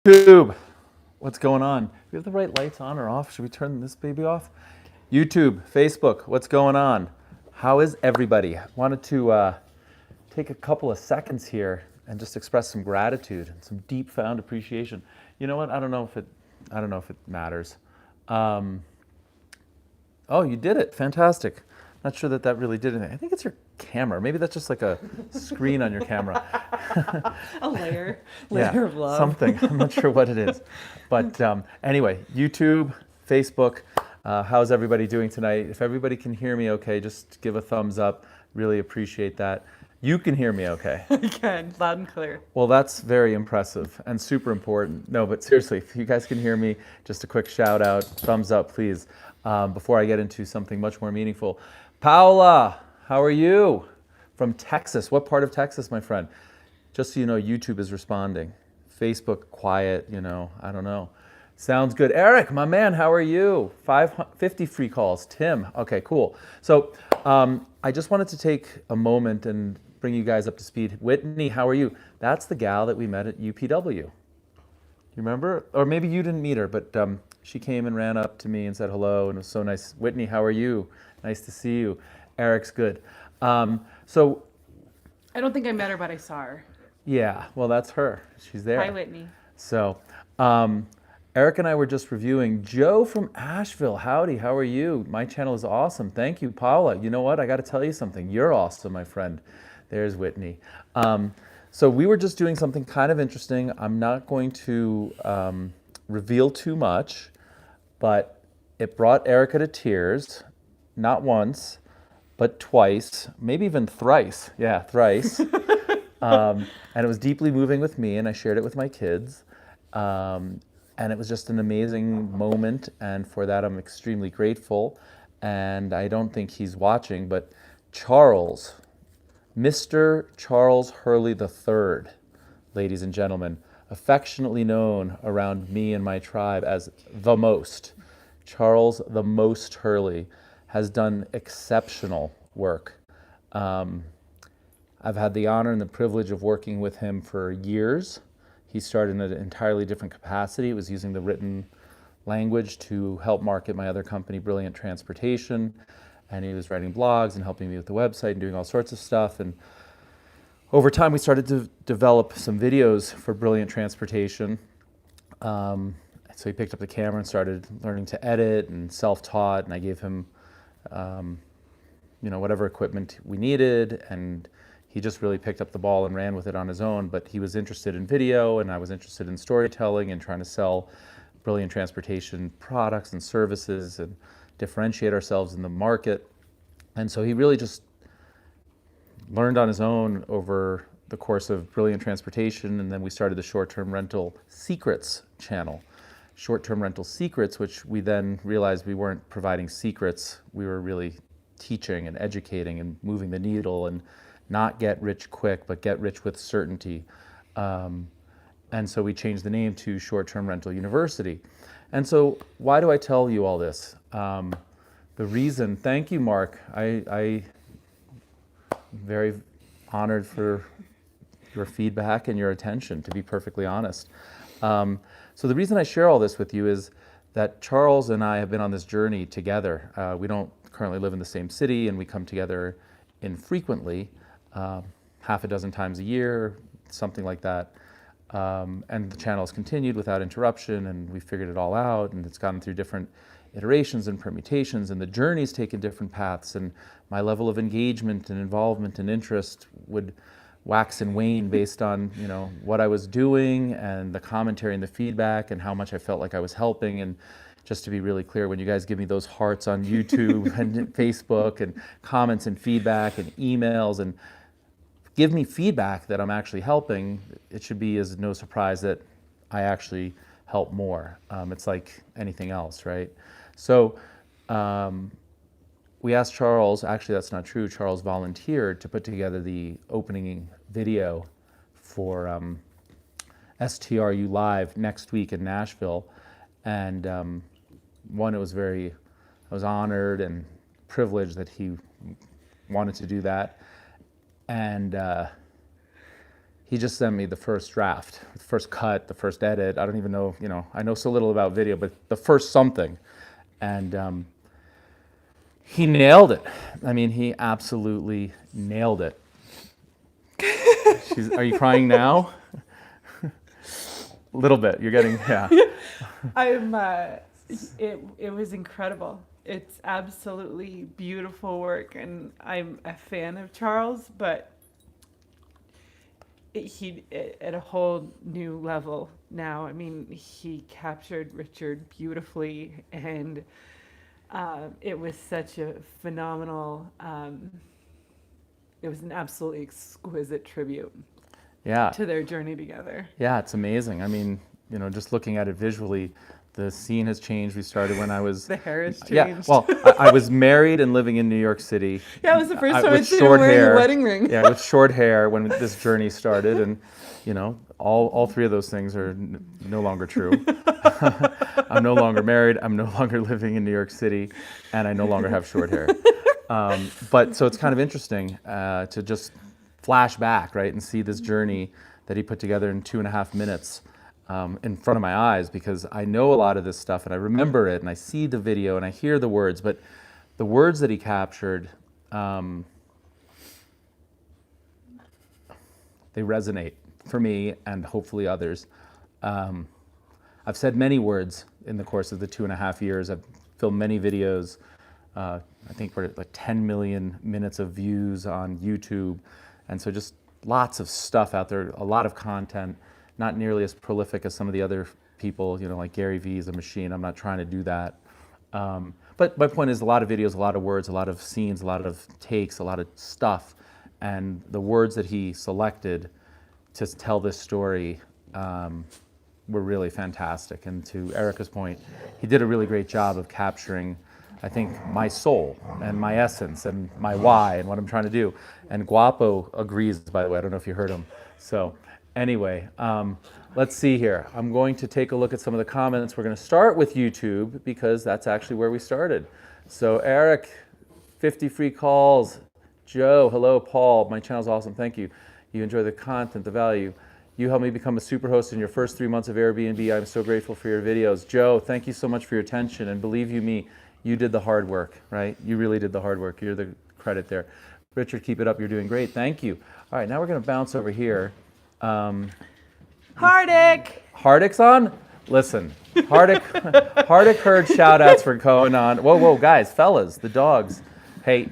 YouTube, what's going on? Do we have the right lights on or off? Should we turn this baby off? YouTube, Facebook, what's going on? How is everybody? Wanted to take a couple of seconds here and just express some gratitude and some deep found appreciation. You know what? I don't know if it matters. Um, oh, you did it! Fantastic. Not sure that really did anything. I think it's your camera. Maybe that's just like a screen on your camera. A layer Yeah, of love. something. I'm not sure what it is. But anyway, YouTube, Facebook, how's everybody doing tonight? If everybody can hear me okay, just give a thumbs up. Really appreciate that. You can hear me okay. Again, loud and clear. Well, that's very impressive and super important. No, but seriously, if you guys can hear me, just a quick shout out, thumbs up, please, before I get into something much more meaningful. Paula, how are you? From Texas. What part of Texas, my friend? Just so you know, YouTube is responding. Facebook, quiet, I don't know. Sounds good. Eric, my man, how are you? 50 free calls. Tim, okay, cool. So I just wanted to take a moment and bring you guys up to speed. Whitney, how are you? That's the gal that we met at UPW. You remember? Or maybe you didn't meet her, but she came and ran up to me and said hello, and it was so nice. Whitney, how are you? Nice to see you. Eric's good. So I don't think I met her, but I saw her. yeah, well, that's her. She's there. Hi, Whitney. So, Eric and I were just reviewing. Joe from Asheville, howdy, how are you? My channel is awesome. Thank you, Paula. You know what? I got to tell you something. You're awesome, my friend. There's Whitney. So we were just doing something kind of interesting. I'm not going to reveal too much, but it brought Erica to tears, not once, but twice, maybe even thrice. Yeah, thrice. And it was deeply moving with me, and I shared it with my kids. And it was just an amazing moment, and for that I'm extremely grateful. And I don't think he's watching, but Charles, Mr. Charles Hurley III, ladies and gentlemen, affectionately known around me and my tribe as the Most. Charles the Most Hurley has done exceptional work. I've had the honor and the privilege of working with him for years. He started in an entirely different capacity. It was using the written language to help market my other company, Brilliant Transportation. And he was writing blogs and helping me with the website and doing all sorts of stuff. And over time, we started to develop some videos for Brilliant Transportation. So he picked up the camera and started learning to edit and self-taught. And I gave him, whatever equipment we needed. And he just really picked up the ball and ran with it on his own, but he was interested in video, and I was interested in storytelling and trying to sell Brilliant Transportation products and services and differentiate ourselves in the market. And so he really just learned on his own over the course of Brilliant Transportation, and then we started the Short-Term Rental Secrets channel. Short-Term Rental Secrets, which we then realized we weren't providing secrets, we were really teaching and educating and moving the needle and not get rich quick, but get rich with certainty. And so we changed the name to Short-Term Rental University. And so why do I tell you all this? The reason, thank you, Mark. I'm very honored for your feedback and your attention, to be perfectly honest. So the reason I share all this with you is that Charles and I have been on this journey together. We don't currently live in the same city, and we come together infrequently. Half a dozen times a year, something like that. And the channel has continued without interruption, and we figured it all out, and it's gone through different iterations and permutations, and the journey's taken different paths, and my level of engagement and involvement and interest would wax and wane based on what I was doing and the commentary and the feedback and how much I felt like I was helping. And just to be really clear, when you guys give me those hearts on YouTube and Facebook and comments and feedback and emails and give me feedback that I'm actually helping, it should be as no surprise that I actually help more. It's like anything else, right? So we asked Charles, actually that's not true, Charles volunteered to put together the opening video for STRU Live next week in Nashville. And I was honored and privileged that he wanted to do that. And he just sent me the first draft, the first cut, the first edit. I don't even know, I know so little about video, but the first something. And he nailed it. I mean, he absolutely nailed it. Are you crying now? A little bit. You're getting, yeah. It was incredible. It's absolutely beautiful work, and I'm a fan of Charles, but he at a whole new level now. I mean, he captured Richard beautifully, and it was such a phenomenal. It was an absolutely exquisite tribute Yeah. to their journey together. Yeah, it's amazing. I mean, just looking at it visually, the scene has changed. We started when I was... The hair has changed. Yeah, well, I was married and living in New York City. Yeah, it was the first time I'd with seen him short wearing hair. a wedding ring. Yeah, with short hair when this journey started. And, all three of those things are no longer true. I'm no longer married. I'm no longer living in New York City. And I no longer have short hair. But so it's kind of interesting to just flash back, right, and see this journey that he put together in 2.5 minutes in front of my eyes, because I know a lot of this stuff and I remember it and I see the video and I hear the words, but the words that he captured, they resonate for me and hopefully others. I've said many words in the course of the 2.5 years. I've filmed many videos. I think we're at like 10 million minutes of views on YouTube. And so just lots of stuff out there, a lot of content, not nearly as prolific as some of the other people, like Gary Vee is a machine. I'm not trying to do that. But my point is a lot of videos, a lot of words, a lot of scenes, a lot of takes, a lot of stuff. And the words that he selected to tell this story were really fantastic. And to Erica's point, he did a really great job of capturing, I think, my soul and my essence and my why and what I'm trying to do. And Guapo agrees, by the way. I don't know if you heard him. So anyway, let's see here. I'm going to take a look at some of the comments. We're going to start with YouTube because that's actually where we started. So Eric, 50 free calls. Joe, hello. Paul, my channel's awesome. Thank you. You enjoy the content, the value. You helped me become a super host in your first 3 months of Airbnb. I'm so grateful for your videos. Joe, thank you so much for your attention. And believe you me, you did the hard work, right? You really did the hard work. You're the credit there. Richard, keep it up. You're doing great. Thank you. All right, now we're going to bounce over here. Hardik! Hardik's on? Listen, Hardik heard shout outs for going on. Whoa, guys, fellas, the dogs. Hey,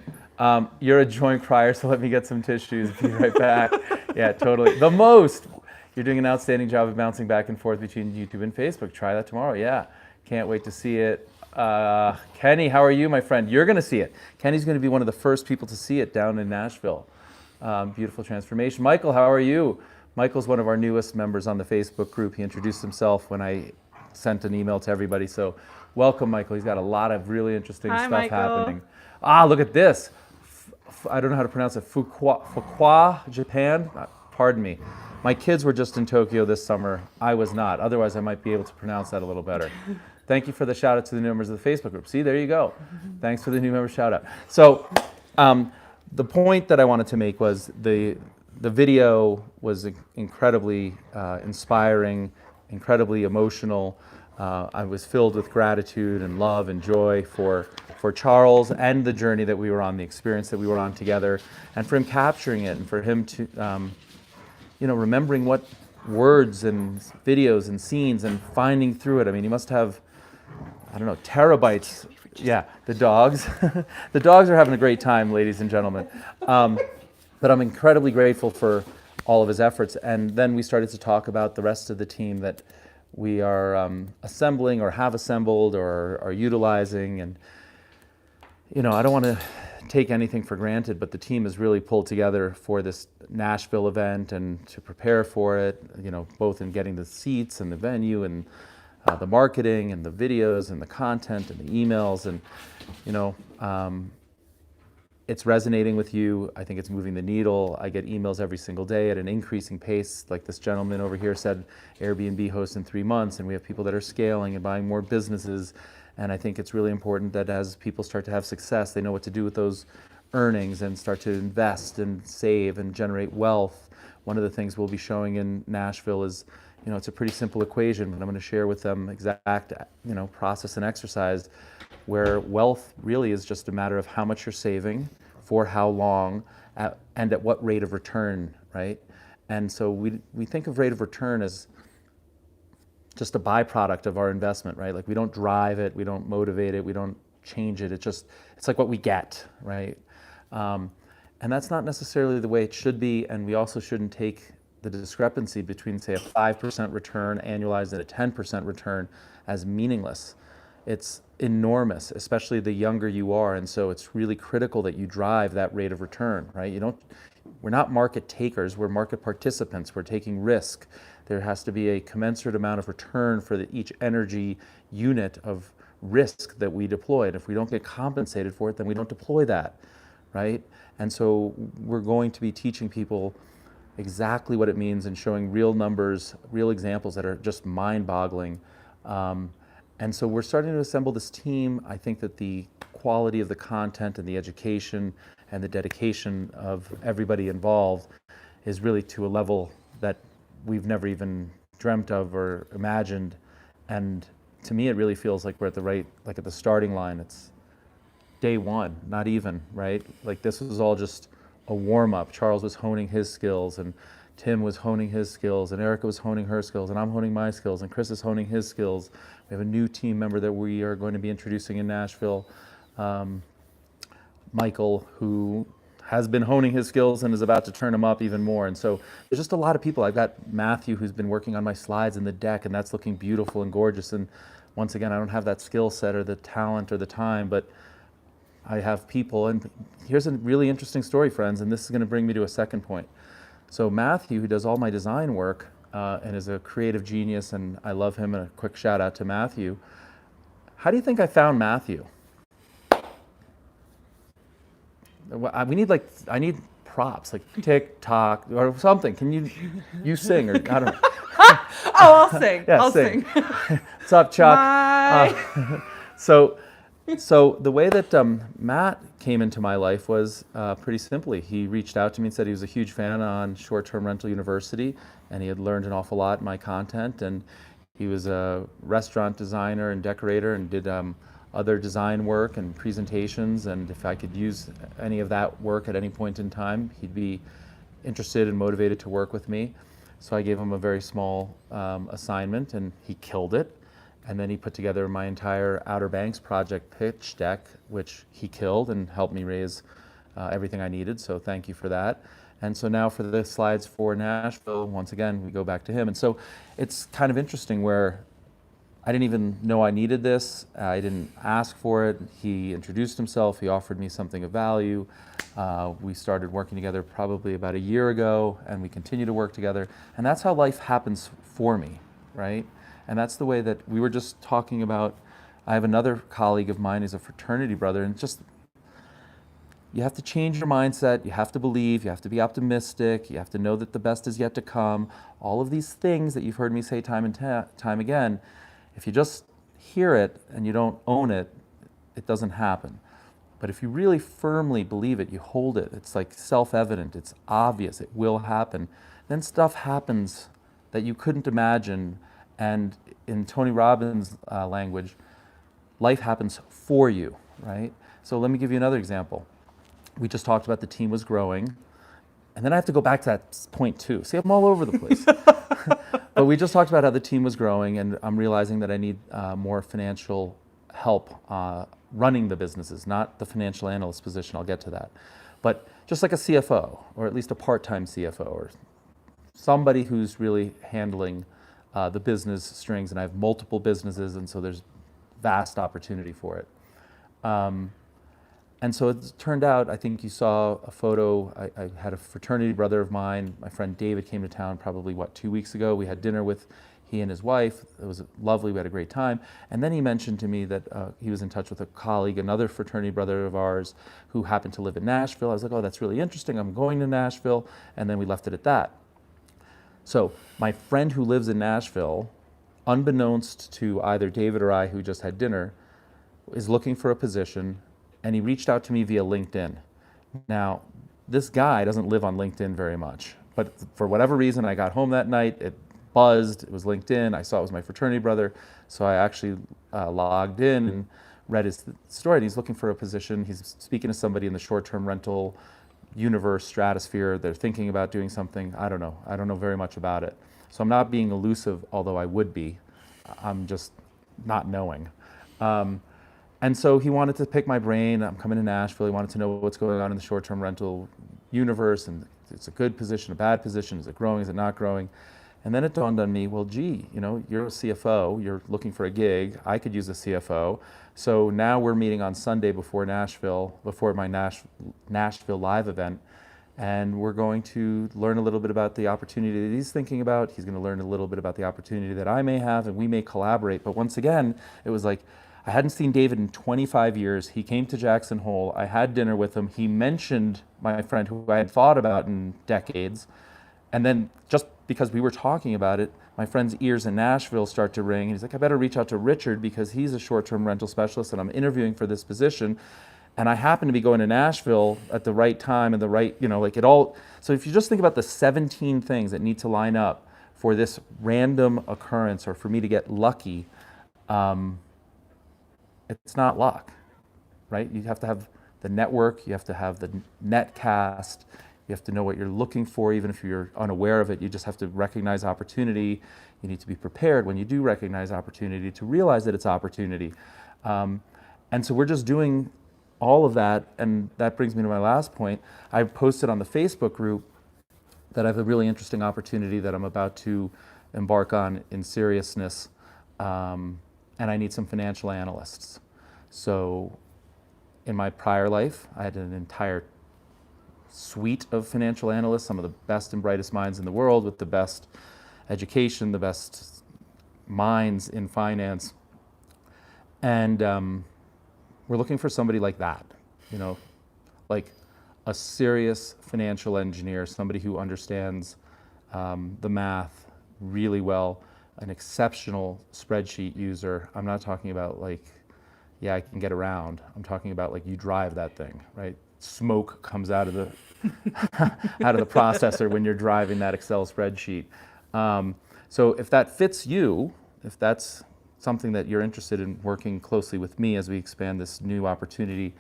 you're a joint crier, so let me get some tissues. Be right back. Yeah, totally. The most. You're doing an outstanding job of bouncing back and forth between YouTube and Facebook. Try that tomorrow. Yeah, can't wait to see it. Kenny, how are you, my friend? You're going to see it. Kenny's going to be one of the first people to see it down in Nashville. Beautiful transformation. Michael, how are you? Michael's one of our newest members on the Facebook group. He introduced himself when I sent an email to everybody. So welcome, Michael. He's got a lot of really interesting Hi, stuff Michael. happening. Look at this. I don't know how to pronounce it. Fuqua, Japan. Pardon me. My kids were just in Tokyo this summer. I was not. Otherwise, I might be able to pronounce that a little better. Thank you for the shout out to the new members of the Facebook group. See, there you go. Thanks for the new member shout out. So the point that I wanted to make was the video was incredibly inspiring, incredibly emotional. I was filled with gratitude and love and joy for Charles and the journey that we were on, the experience that we were on together, and for him capturing it and for him to, remembering what words and videos and scenes and finding through it. I mean, he must have, I don't know, terabytes. Yeah, the dogs. The dogs are having a great time, ladies and gentlemen. But I'm incredibly grateful for all of his efforts. And then we started to talk about the rest of the team that we are assembling or have assembled or are utilizing. And, I don't want to take anything for granted, but the team has really pulled together for this Nashville event and to prepare for it, both in getting the seats and the venue and the marketing and the videos and the content and the emails. And, it's resonating with you. I think it's moving the needle. I get emails every single day at an increasing pace. Like this gentleman over here said, Airbnb hosts in 3 months, and we have people that are scaling and buying more businesses. And I think it's really important that as people start to have success, they know what to do with those earnings and start to invest and save and generate wealth one of the things we'll be showing in Nashville is, it's a pretty simple equation, but I'm going to share with them exact, process and exercise where wealth really is just a matter of how much you're saving, for how long, and at what rate of return, right? And so we think of rate of return as just a byproduct of our investment, right? Like we don't drive it, we don't motivate it, we don't change it. It's like what we get, right? And that's not necessarily the way it should be. And we also shouldn't take the discrepancy between, say, a 5% return annualized and a 10% return as meaningless. It's enormous, especially the younger you are. And so it's really critical that you drive that rate of return, right? We're not market takers, we're market participants. We're taking risk. There has to be a commensurate amount of return for each energy unit of risk that we deploy. And if we don't get compensated for it, then we don't deploy that, right? And so we're going to be teaching people exactly what it means and showing real numbers, real examples that are just mind-boggling. And so we're starting to assemble this team. I think that the quality of the content and the education and the dedication of everybody involved is really to a level that we've never even dreamt of or imagined. And to me, it really feels like we're at the starting line. It's day one, not even, right? Like this was all just a warm-up. Charles was honing his skills, and Tim was honing his skills, and Erica was honing her skills, and I'm honing my skills, and Chris is honing his skills. We have a new team member that we are going to be introducing in Nashville, Michael, who has been honing his skills and is about to turn them up even more. And so there's just a lot of people. I've got Matthew, who's been working on my slides in the deck, and that's looking beautiful and gorgeous. And once again, I don't have that skill set or the talent or the time, but I have people. And here's a really interesting story, friends, and this is going to bring me to a second point. So Matthew, who does all my design work and is a creative genius, and I love him, and a quick shout out to Matthew. How do you think I found Matthew? I need props, like TikTok or something. Can you sing, or I don't know. Oh, I'll sing. Yeah, I'll sing. sing. What's up, Chuck? Bye. So the way that Matt came into my life was pretty simply. He reached out to me and said he was a huge fan on Short-Term Rental University, and he had learned an awful lot in my content. And he was a restaurant designer and decorator, and did other design work and presentations. And if I could use any of that work at any point in time, he'd be interested and motivated to work with me. So I gave him a very small assignment, and he killed it. And then he put together my entire Outer Banks project pitch deck, which he killed and helped me raise everything I needed. So thank you for that. And so now for the slides for Nashville, once again, we go back to him. And so it's kind of interesting where I didn't even know I needed this. I didn't ask for it. He introduced himself. He offered me something of value. We started working together probably about a year ago, and we continue to work together. And that's how life happens for me, right? And that's the way that we were just talking about. I have another colleague of mine who's a fraternity brother, and just, you have to change your mindset, you have to believe, you have to be optimistic, you have to know that the best is yet to come. All of these things that you've heard me say time and time again, if you just hear it and you don't own it, it doesn't happen. But if you really firmly believe it, you hold it, it's like self-evident, it's obvious, it will happen, then stuff happens that you couldn't imagine. And in Tony Robbins' language, life happens for you, right? So let me give you another example. We just talked about the team was growing, and then I have to go back to that point too. See, I'm all over the place. But we just talked about how the team was growing, and I'm realizing that I need more financial help running the businesses, not the financial analyst position. I'll get to that. But just like a CFO, or at least a part-time CFO, or somebody who's really handling the business strings, and I have multiple businesses, and so there's vast opportunity for it. And so it turned out, I think you saw a photo, I had a fraternity brother of mine, my friend David came to town probably, 2 weeks ago. We had dinner with he and his wife. It was lovely, we had a great time. And then he mentioned to me that he was in touch with a colleague, another fraternity brother of ours, who happened to live in Nashville. I was like, oh, that's really interesting, I'm going to Nashville. And then we left it at that. So my friend who lives in Nashville, unbeknownst to either David or I, who just had dinner, is looking for a position, and he reached out to me via LinkedIn. Now, this guy doesn't live on LinkedIn very much, But for whatever reason, I got home that night, it buzzed, it was LinkedIn, I saw it was my fraternity brother, so I actually logged in and read his story, and he's looking for a position. He's speaking to somebody in the short-term rental universe, stratosphere. They're thinking about doing something. I don't know very much about it. So I'm not being elusive, although I would be. I'm just not knowing. And so he wanted to pick my brain. I'm coming to Nashville. He wanted to know what's going on in the short-term rental universe, and it's a good position, a bad position. Is it growing? Is it not growing? And then it dawned on me, well, gee, you're a CFO. You're looking for a gig. I could use a CFO. So now we're meeting on Sunday before my Nashville live event, and we're going to learn a little bit about the opportunity that he's thinking about. He's going to learn a little bit about the opportunity that I may have, and we may collaborate. But once again, it was like, I hadn't seen David in 25 years. He came to Jackson Hole. I had dinner with him. He mentioned my friend who I had thought about in decades. And then just because we were talking about it, my friend's ears in Nashville start to ring. And he's like, I better reach out to Richard because he's a short-term rental specialist and I'm interviewing for this position. And I happen to be going to Nashville at the right time and the right, it all. So if you just think about the 17 things that need to line up for this random occurrence or for me to get lucky, it's not luck, right? You have to have the network, you have to have the net cast, you have to know what you're looking for, even if you're unaware of it. You just have to recognize opportunity. You need to be prepared when you do recognize opportunity to realize that it's opportunity. And so we're just doing all of that, and that brings me to my last point. I posted on the Facebook group that I have a really interesting opportunity that I'm about to embark on in seriousness, and I need some financial analysts. So in my prior life, I had an entire suite of financial analysts, some of the best and brightest minds in the world with the best education, the best minds in finance. And we're looking for somebody like that, like a serious financial engineer, somebody who understands the math really well, an exceptional spreadsheet user. I'm not talking about I can get around. I'm talking about you drive that thing, right? Smoke comes out of the out of the processor when you're driving that Excel spreadsheet. So if that fits you, if that's something that you're interested in working closely with me as we expand this new opportunity,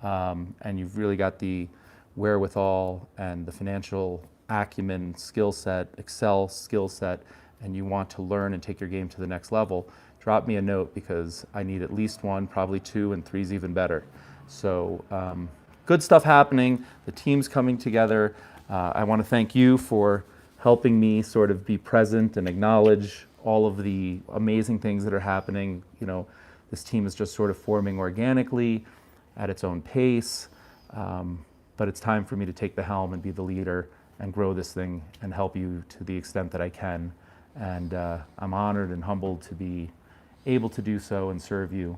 and you've really got the wherewithal and the financial acumen, skill set, Excel skill set, and you want to learn and take your game to the next level, drop me a note because I need at least one, probably two, and three's even better. So good stuff happening. The team's coming together. I want to thank you for helping me sort of be present and acknowledge all of the amazing things that are happening. This team is just sort of forming organically at its own pace, but it's time for me to take the helm and be the leader and grow this thing and help you to the extent that I can. And I'm honored and humbled to be able to do so and serve you.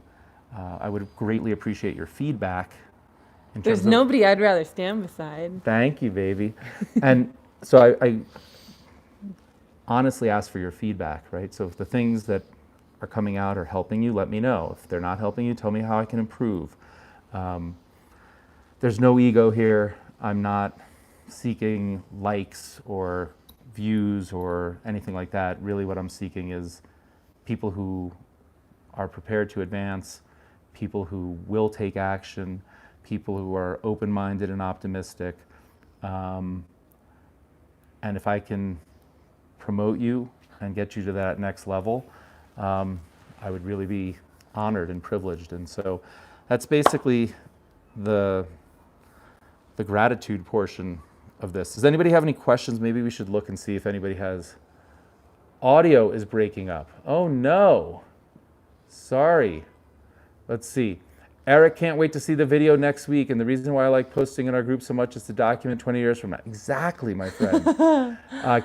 I would greatly appreciate your feedback. There's nobody I'd rather stand beside. Thank you, baby. And so I honestly ask for your feedback, right? So if the things that are coming out are helping you, let me know. If they're not helping you, tell me how I can improve. There's no ego here. I'm not seeking likes or views or anything like that. Really what I'm seeking is people who are prepared to advance, people who will take action, people who are open-minded and optimistic. And if I can promote you and get you to that next level, I would really be honored and privileged. And so that's basically the gratitude portion of this. Does anybody have any questions? Maybe we should look and see if anybody has. Audio is breaking up. Oh no. Sorry. Let's see. Eric can't wait to see the video next week, and the reason why I like posting in our group so much is to document 20 years from now. Exactly, my friend.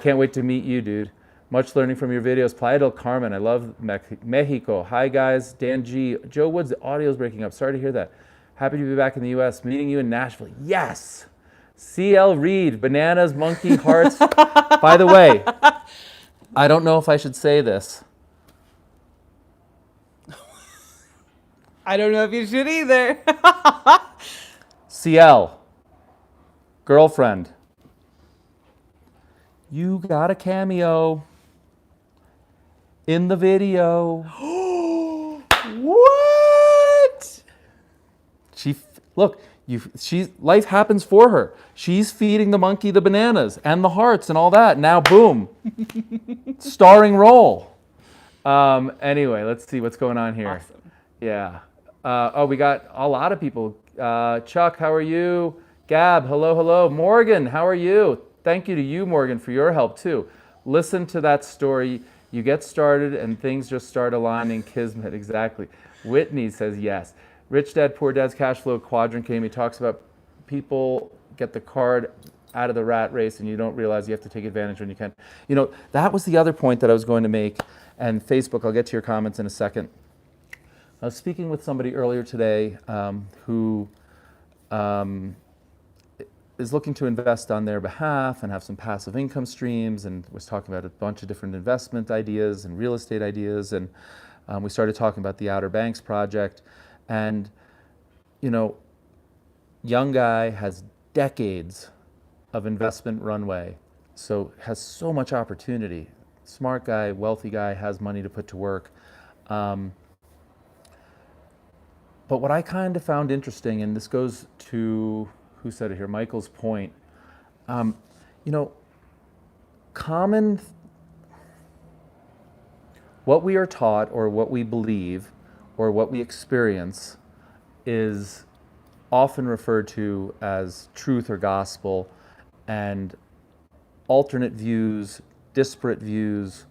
Can't wait to meet you, dude. Much learning from your videos. Playa del Carmen, I love Mexico. Hi, guys. Dan G. Joe Woods, the audio is breaking up. Sorry to hear that. Happy to be back in the U.S. Meeting you in Nashville. Yes. CL Reed, bananas, monkey, hearts. By the way, I don't know if I should say this. I don't know if you should either. CL, girlfriend, You got a cameo in the video. What? Look, life happens for her. She's feeding the monkey the bananas and the hearts and all that. Now, boom, starring role. Anyway, let's see what's going on here. Awesome. Yeah. We got a lot of people. Chuck, how are you? Gab, hello, hello. Morgan, how are you? Thank you to you, Morgan, for your help too. Listen to that story. You get started and things just start aligning. Kismet, exactly. Whitney says yes. Rich Dad, Poor Dad's Cash Flow Quadrant game. He talks about people get the card out of the rat race and you don't realize you have to take advantage when you can. You know, that was the other point that I was going to make. And Facebook, I'll get to your comments in a second. I was speaking with somebody earlier today who is looking to invest on their behalf and have some passive income streams, and was talking about a bunch of different investment ideas and real estate ideas. And we started talking about the Outer Banks project. And, you know, young guy has decades of investment runway, so has so much opportunity. Smart guy, wealthy guy, has money to put to work. But what I kind of found interesting, and this goes to, who said it here, Michael's point, you know, what we are taught or what we believe or what we experience is often referred to as truth or gospel, and alternate views, disparate views,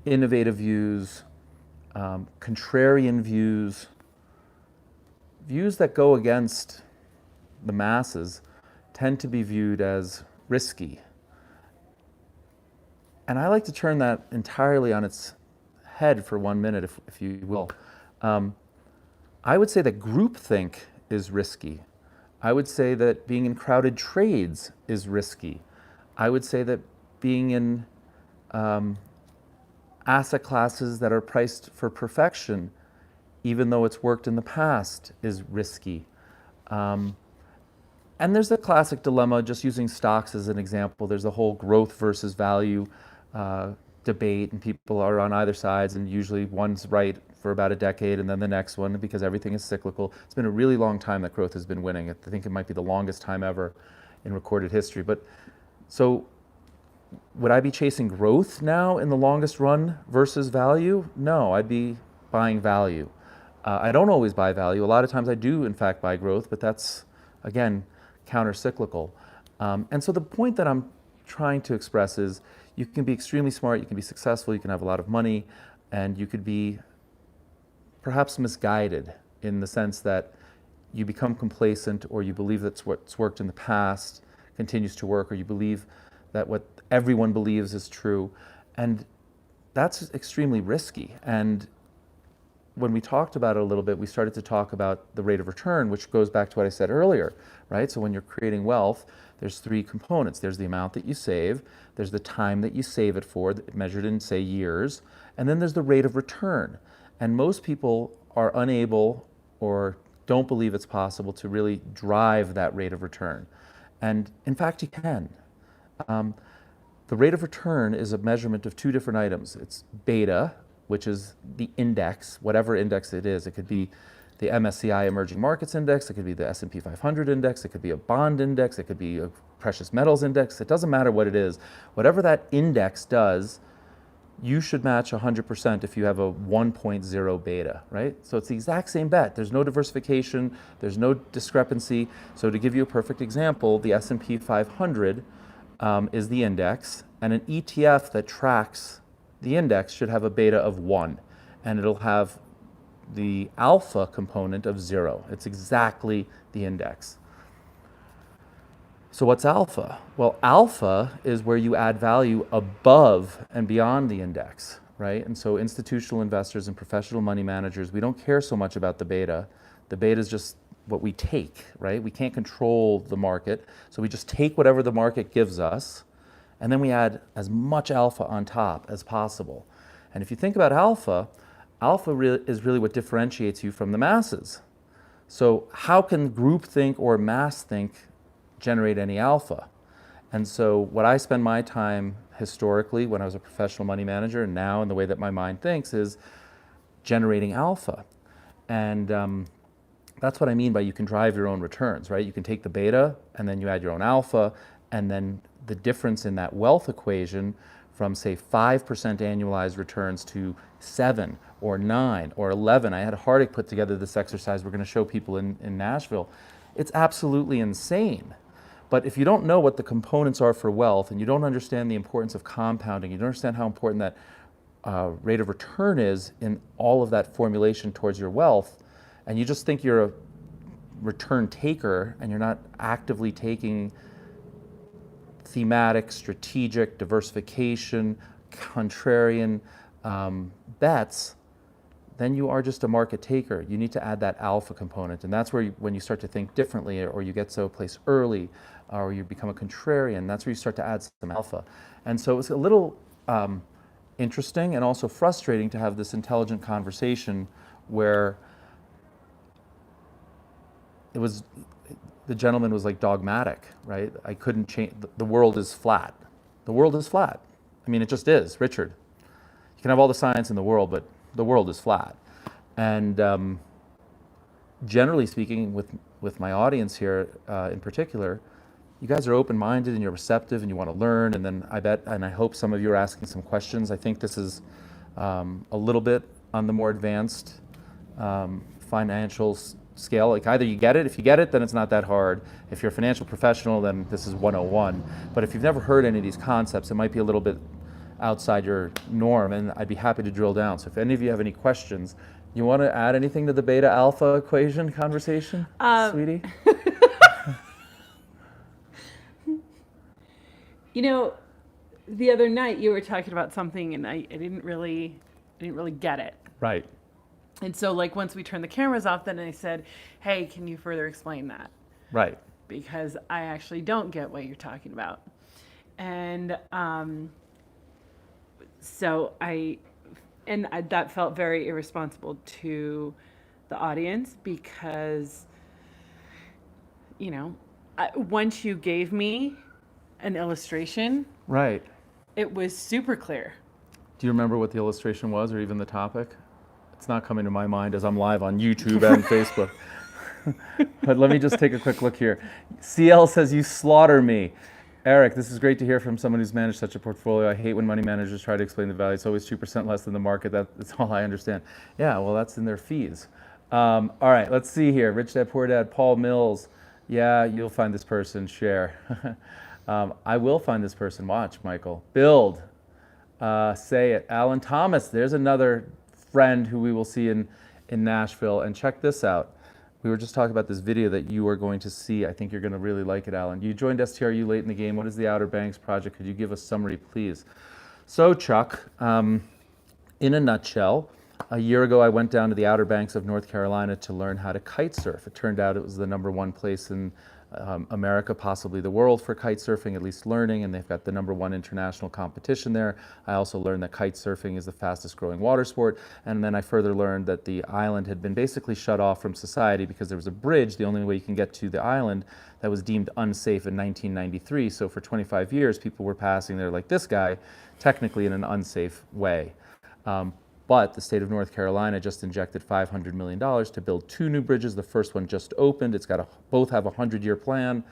innovative views, contrarian views, views that go against the masses tend to be viewed as risky. And I like to turn that entirely on its head for 1 minute, if you will. I would say that groupthink is risky. I would say that being in crowded trades is risky. I would say that being in asset classes that are priced for perfection, even though it's worked in the past, is risky. And there's a classic dilemma, just using stocks as an example. There's a whole growth versus value debate, and people are on either sides, and usually one's right for about a decade and then the next one, because everything is cyclical. It's been a really long time that growth has been winning. I think it might be the longest time ever in recorded history. But so would I be chasing growth now in the longest run versus value? No, I'd be buying value. I don't always buy value. A lot of times I do, in fact, buy growth, but that's, again, counter-cyclical. And so the point that I'm trying to express is you can be extremely smart, you can be successful, you can have a lot of money, and you could be perhaps misguided in the sense that you become complacent, or you believe that's what's worked in the past continues to work, or you believe that what everyone believes is true. And that's extremely risky. And when we talked about it a little bit, we started to talk about the rate of return, which goes back to what I said earlier, right? So when you're creating wealth, there's three components. There's the amount that you save, there's the time that you save it for, measured in, say, years, and then there's the rate of return. And most people are unable or don't believe it's possible to really drive that rate of return. And in fact, you can. The rate of return is a measurement of two different items. It's beta, which is the index, whatever index it is. It could be the MSCI Emerging Markets Index, it could be the S&P 500 Index, it could be a bond index, it could be a precious metals index. It doesn't matter what it is. Whatever that index does, you should match 100% if you have a 1.0 beta, right? So it's the exact same bet. There's no diversification, there's no discrepancy. So to give you a perfect example, the S&P 500 is the index, and an ETF that tracks the index should have a beta of 1, and it'll have the alpha component of 0. It's exactly the index. So what's alpha? Well, alpha is where you add value above and beyond the index, right? And so institutional investors and professional money managers, we don't care so much about the beta. The beta is just what we take, right? We can't control the market, so we just take whatever the market gives us, and then we add as much alpha on top as possible. And if you think about alpha, is really what differentiates you from the masses. So how can groupthink or mass think generate any alpha? And so what I spend my time historically when I was a professional money manager and now in the way that my mind thinks is generating alpha. And that's what I mean by you can drive your own returns, right? You can take the beta and then you add your own alpha, and then the difference in that wealth equation from say 5% annualized returns to 7 or 9 or 11. I had Hardik put together this exercise we're going to show people in Nashville. It's absolutely insane. But if you don't know what the components are for wealth and you don't understand the importance of compounding, you don't understand how important that rate of return is in all of that formulation towards your wealth, and you just think you're a return taker and you're not actively taking thematic, strategic, diversification, contrarian bets, then you are just a market taker. You need to add that alpha component, and that's where when you start to think differently, or you get to a place early, or you become a contrarian, that's where you start to add some alpha. And so it's a little interesting and also frustrating to have this intelligent conversation where the gentleman was like dogmatic, right? I couldn't change, the world is flat. The world is flat. I mean, it just is, Richard. You can have all the science in the world, but the world is flat. And generally speaking, with my audience here in particular, you guys are open-minded and you're receptive and you want to learn, and then I bet, and I hope some of you are asking some questions. I think this is a little bit on the more advanced financial scale. Like either you get it, if you get it, then it's not that hard. If you're a financial professional, then this is 101. But if you've never heard any of these concepts, it might be a little bit outside your norm, and I'd be happy to drill down. So if any of you have any questions, you want to add anything to the beta alpha equation conversation, sweetie? You know, the other night you were talking about something and I didn't really get it. Right. And so like once we turned the cameras off, then I said, hey, can you further explain that? Right. Because I actually don't get what you're talking about. And so that felt very irresponsible to the audience because, you know, once you gave me an illustration, Right. it was super clear. Do you remember what the illustration was, or even the topic? It's not coming to my mind as I'm live on YouTube and Facebook. But let me just take a quick look here. CL says, you slaughter me. Eric, this is great to hear from someone who's managed such a portfolio. I hate when money managers try to explain the value. It's always 2% less than the market. That's all I understand. Yeah, well, that's in their fees. All right, let's see here. Rich Dad, Poor Dad, Paul Mills. Yeah, you'll find this person. Share. I will find this person. Watch, Michael. Build. Say it. Alan Thomas. There's another friend who we will see in Nashville. And check this out. We were just talking about this video that you are going to see. I think you're going to really like it, Alan. You joined STRU late in the game. What is the Outer Banks project? Could you give a summary, please? So, Chuck, in a nutshell, a year ago I went down to the Outer Banks of North Carolina to learn how to kite surf. It turned out it was the #1 place in America, possibly the world, for kite surfing, at least learning, and they've got the #1 international competition there. I also learned that kite surfing is the fastest growing water sport, and then I further learned that the island had been basically shut off from society because there was a bridge, the only way you can get to the island, that was deemed unsafe in 1993. So for 25 years, people were passing there like this guy, technically in an unsafe way. But the state of North Carolina just injected $500 million to build 2 new bridges. The first one just opened. It's got both have a 100-year plan.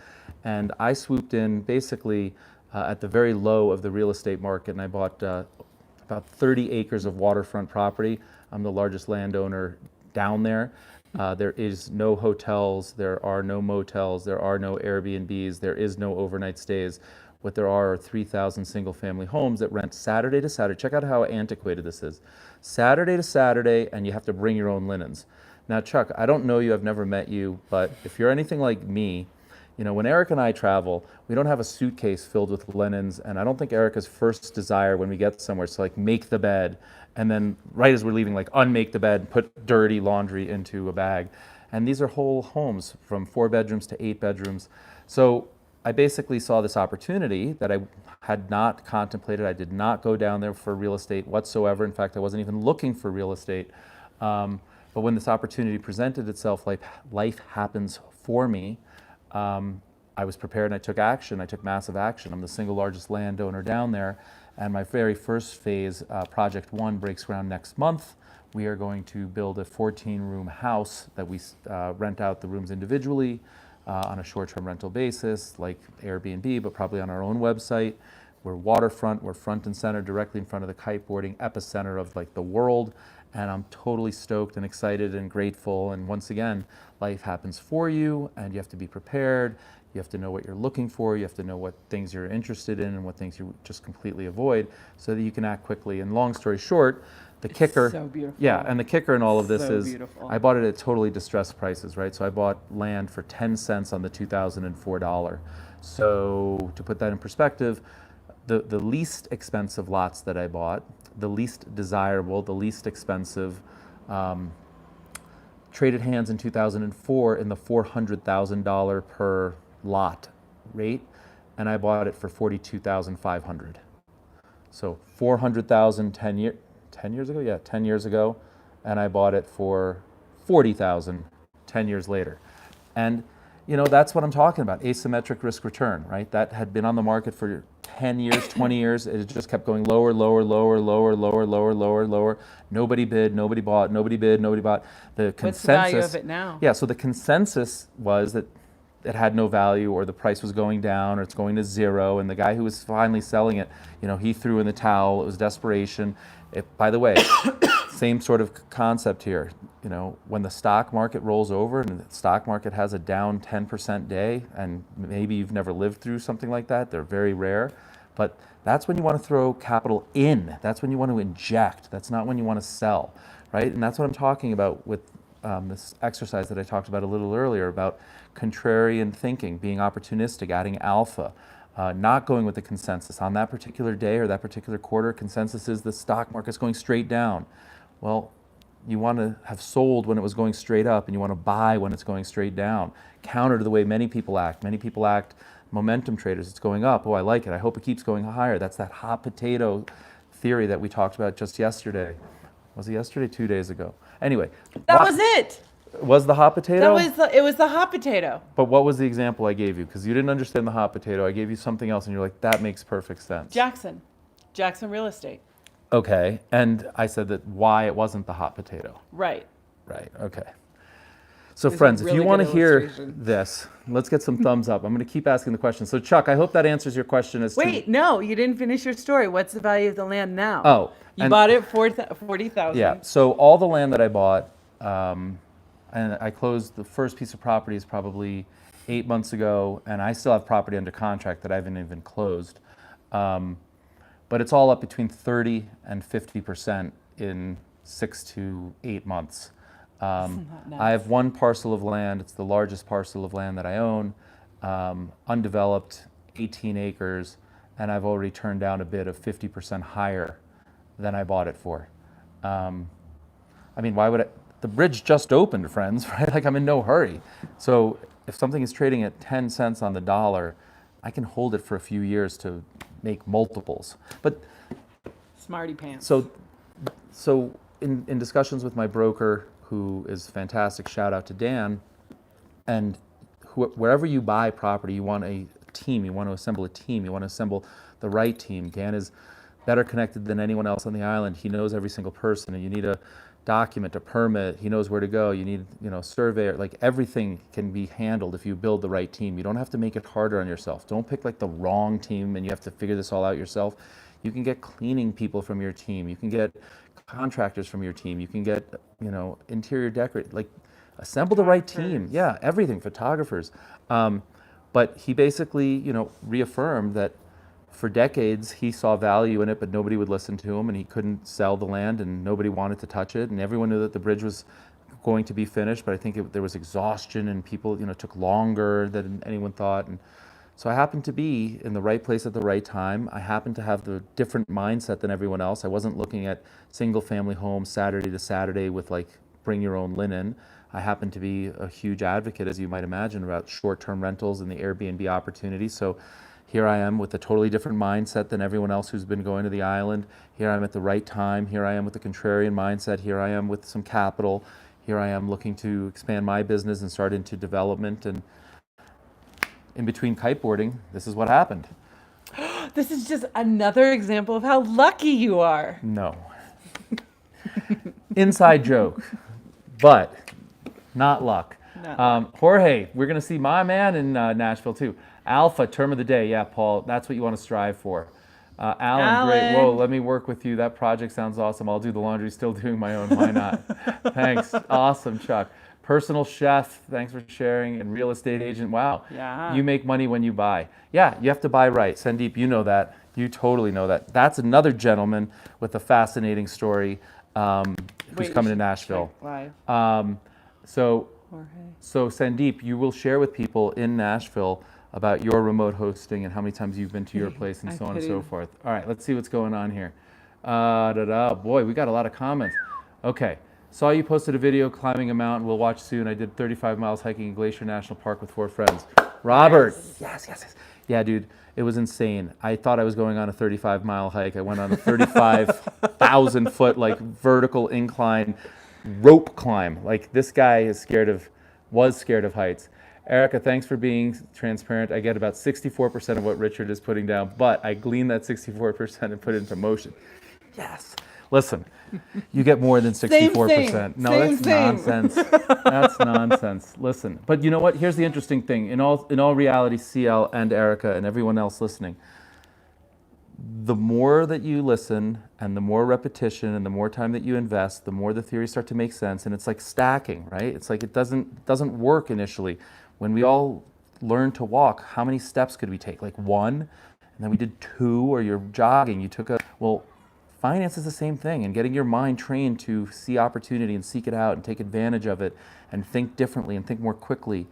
And I swooped in basically at the very low of the real estate market, and I bought about 30 acres of waterfront property. I'm the largest landowner down there. There is no hotels, there are no motels, there are no Airbnbs, there is no overnight stays. What there are 3,000 single-family homes that rent Saturday to Saturday. Check out how antiquated this is. Saturday to Saturday, and you have to bring your own linens. Now, Chuck, I don't know you, I've never met you, but if you're anything like me, you know, when Eric and I travel, we don't have a suitcase filled with linens, and I don't think Erica's first desire when we get somewhere is to like make the bed, and then right as we're leaving, like unmake the bed, put dirty laundry into a bag. And these are whole homes from 4 bedrooms to 8 bedrooms. So I basically saw this opportunity that I had not contemplated. I did not go down there for real estate whatsoever. In fact, I wasn't even looking for real estate. But when this opportunity presented itself, life happens for me. I was prepared and I took action. I took massive action. I'm the single largest landowner down there. And my very first phase, Project 1, breaks ground next month. We are going to build a 14-room house that we rent out the rooms individually on a short-term rental basis, like Airbnb, but probably on our own website. We're waterfront, we're front and center, directly in front of the kiteboarding epicenter of like the world. And I'm totally stoked and excited and grateful. And once again, life happens for you and you have to be prepared. You have to know what you're looking for. You have to know what things you're interested in and what things you just completely avoid so that you can act quickly. And long story short, the kicker, So beautiful. yeah, and the kicker in all of this So is beautiful. I bought it at totally distressed prices, right? So I bought land for 10 cents on the 2004 dollar. So to put that in perspective, the least expensive lots that I bought, the least desirable, the least expensive, traded hands in 2004 in the $400,000 per lot rate, and I bought it for $42,500. So 400,000 10 years ago, yeah, 10 years ago, and I bought it for 40,000 10 years later. And you know, that's what I'm talking about, asymmetric risk return, right? That had been on the market for 10 years, 20 years. It just kept going lower, lower, lower, lower, lower, lower, lower, lower. Nobody bid, nobody bought, nobody bid, nobody bought. The consensus, What's the value of it now? yeah, so the consensus was that it had no value, or the price was going down, or it's going to zero. And the guy who was finally selling it, you know, he threw in the towel. It was desperation. By the way, same sort of concept here. You know, when the stock market rolls over and the stock market has a down 10% day, and maybe you've never lived through something like that, they're very rare, but that's when you want to throw capital in. That's when you want to inject. That's not when you want to sell, right? And that's what I'm talking about with this exercise that I talked about a little earlier about contrarian thinking, being opportunistic, adding alpha, not going with the consensus. On that particular day or that particular quarter, consensus is the stock market's going straight down. Well, you want to have sold when it was going straight up, and you want to buy when it's going straight down. Counter to the way many people act. Many people act momentum traders. It's going up. Oh, I like it. I hope it keeps going higher. That's that hot potato theory that we talked about just yesterday. Was it yesterday? 2 days ago. Anyway. That was it. Was the hot potato? It was the hot potato. But what was the example I gave you? Because you didn't understand the hot potato. I gave you something else, and you're like, that makes perfect sense. Jackson Real Estate. Okay, and I said that why it wasn't the hot potato. Right. Right, okay. So It's a friends, if really you want to good hear illustration. this, let's get some thumbs up. I'm going to keep asking the question. So Chuck, I hope that answers your question as Wait, to... no, you didn't finish your story. What's the value of the land now? Oh. You and- bought it for 40,000. Yeah, so all the land that I bought, and I closed the first piece of property is probably 8 months ago, and I still have property under contract that I haven't even closed. But it's all up between 30 and 50% in 6 to 8 months. I have one parcel of land. It's the largest parcel of land that I own, undeveloped, 18 acres, and I've already turned down a bid of 50% higher than I bought it for. I mean, why would I? The bridge just opened, friends, right? Like, I'm in no hurry. So if something is trading at 10 cents on the dollar, I can hold it for a few years to make multiples. But Smarty pants. so in discussions with my broker, who is fantastic, shout out to Dan, and wherever you buy property, you want a team, you want to assemble a team, you want to assemble the right team. Dan is better connected than anyone else on the island. He knows every single person, and you need a document, a permit, he knows where to go. You need, surveyor, like everything can be handled if you build the right team. You don't have to make it harder on yourself. Don't pick like the wrong team and you have to figure this all out yourself. You can get cleaning people from your team. You can get contractors from your team. You can get, interior decorators, like assemble the right team. Yeah, everything, photographers. But he basically, reaffirmed that for decades, he saw value in it, but nobody would listen to him, and he couldn't sell the land, and nobody wanted to touch it, and everyone knew that the bridge was going to be finished, but I think there was exhaustion, and people, took longer than anyone thought, and so I happened to be in the right place at the right time. I happened to have the different mindset than everyone else. I wasn't looking at single-family homes Saturday to Saturday with like bring your own linen. I happen to be a huge advocate, as you might imagine, about short-term rentals and the Airbnb opportunity. So here I am with a totally different mindset than everyone else who's been going to the island. Here I am at the right time. Here I am with the contrarian mindset. Here I am with some capital. Here I am looking to expand my business and start into development. And in between kiteboarding, this is what happened. This is just another example of how lucky you are. No. Inside joke, but not luck. Jorge, we're going to see my man in Nashville too. Alpha, term of the day. Yeah, Paul, that's what you want to strive for. Alan, great. Whoa, let me work with you. That project sounds awesome. I'll do the laundry, still doing my own. Why not? Thanks. Awesome, Chuck. Personal chef, thanks for sharing. And real estate agent, wow. Yeah. You make money when you buy. Yeah, you have to buy right. Sandeep, you know that. You totally know that. That's another gentleman with a fascinating story who's coming to Nashville. So Sandeep, you will share with people in Nashville about your remote hosting and how many times you've been to your place and so on and so forth. All right, let's see what's going on here. Boy, we got a lot of comments. Okay, saw you posted a video climbing a mountain. We'll watch soon. I did 35 miles hiking in Glacier National Park with 4 friends. Robert, yes. Yeah, dude, it was insane. I thought I was going on a 35-mile hike. I went on a 35,000 foot like vertical incline rope climb. Like this guy was scared of heights. Erica, thanks for being transparent. I get about 64% of what Richard is putting down, but I glean that 64% and put it into motion. Yes. Listen, you get more than 64%. No, that's nonsense. That's nonsense. Listen, but you know what? Here's the interesting thing. In all reality, CL and Erica and everyone else listening, the more that you listen and the more repetition and the more time that you invest, the more the theories start to make sense. And it's like stacking, right? It's like it doesn't work initially. When we all learned to walk, how many steps could we take? Like 1, and then we did 2, or you're jogging, finance is the same thing, and getting your mind trained to see opportunity and seek it out and take advantage of it and think differently and think more quickly.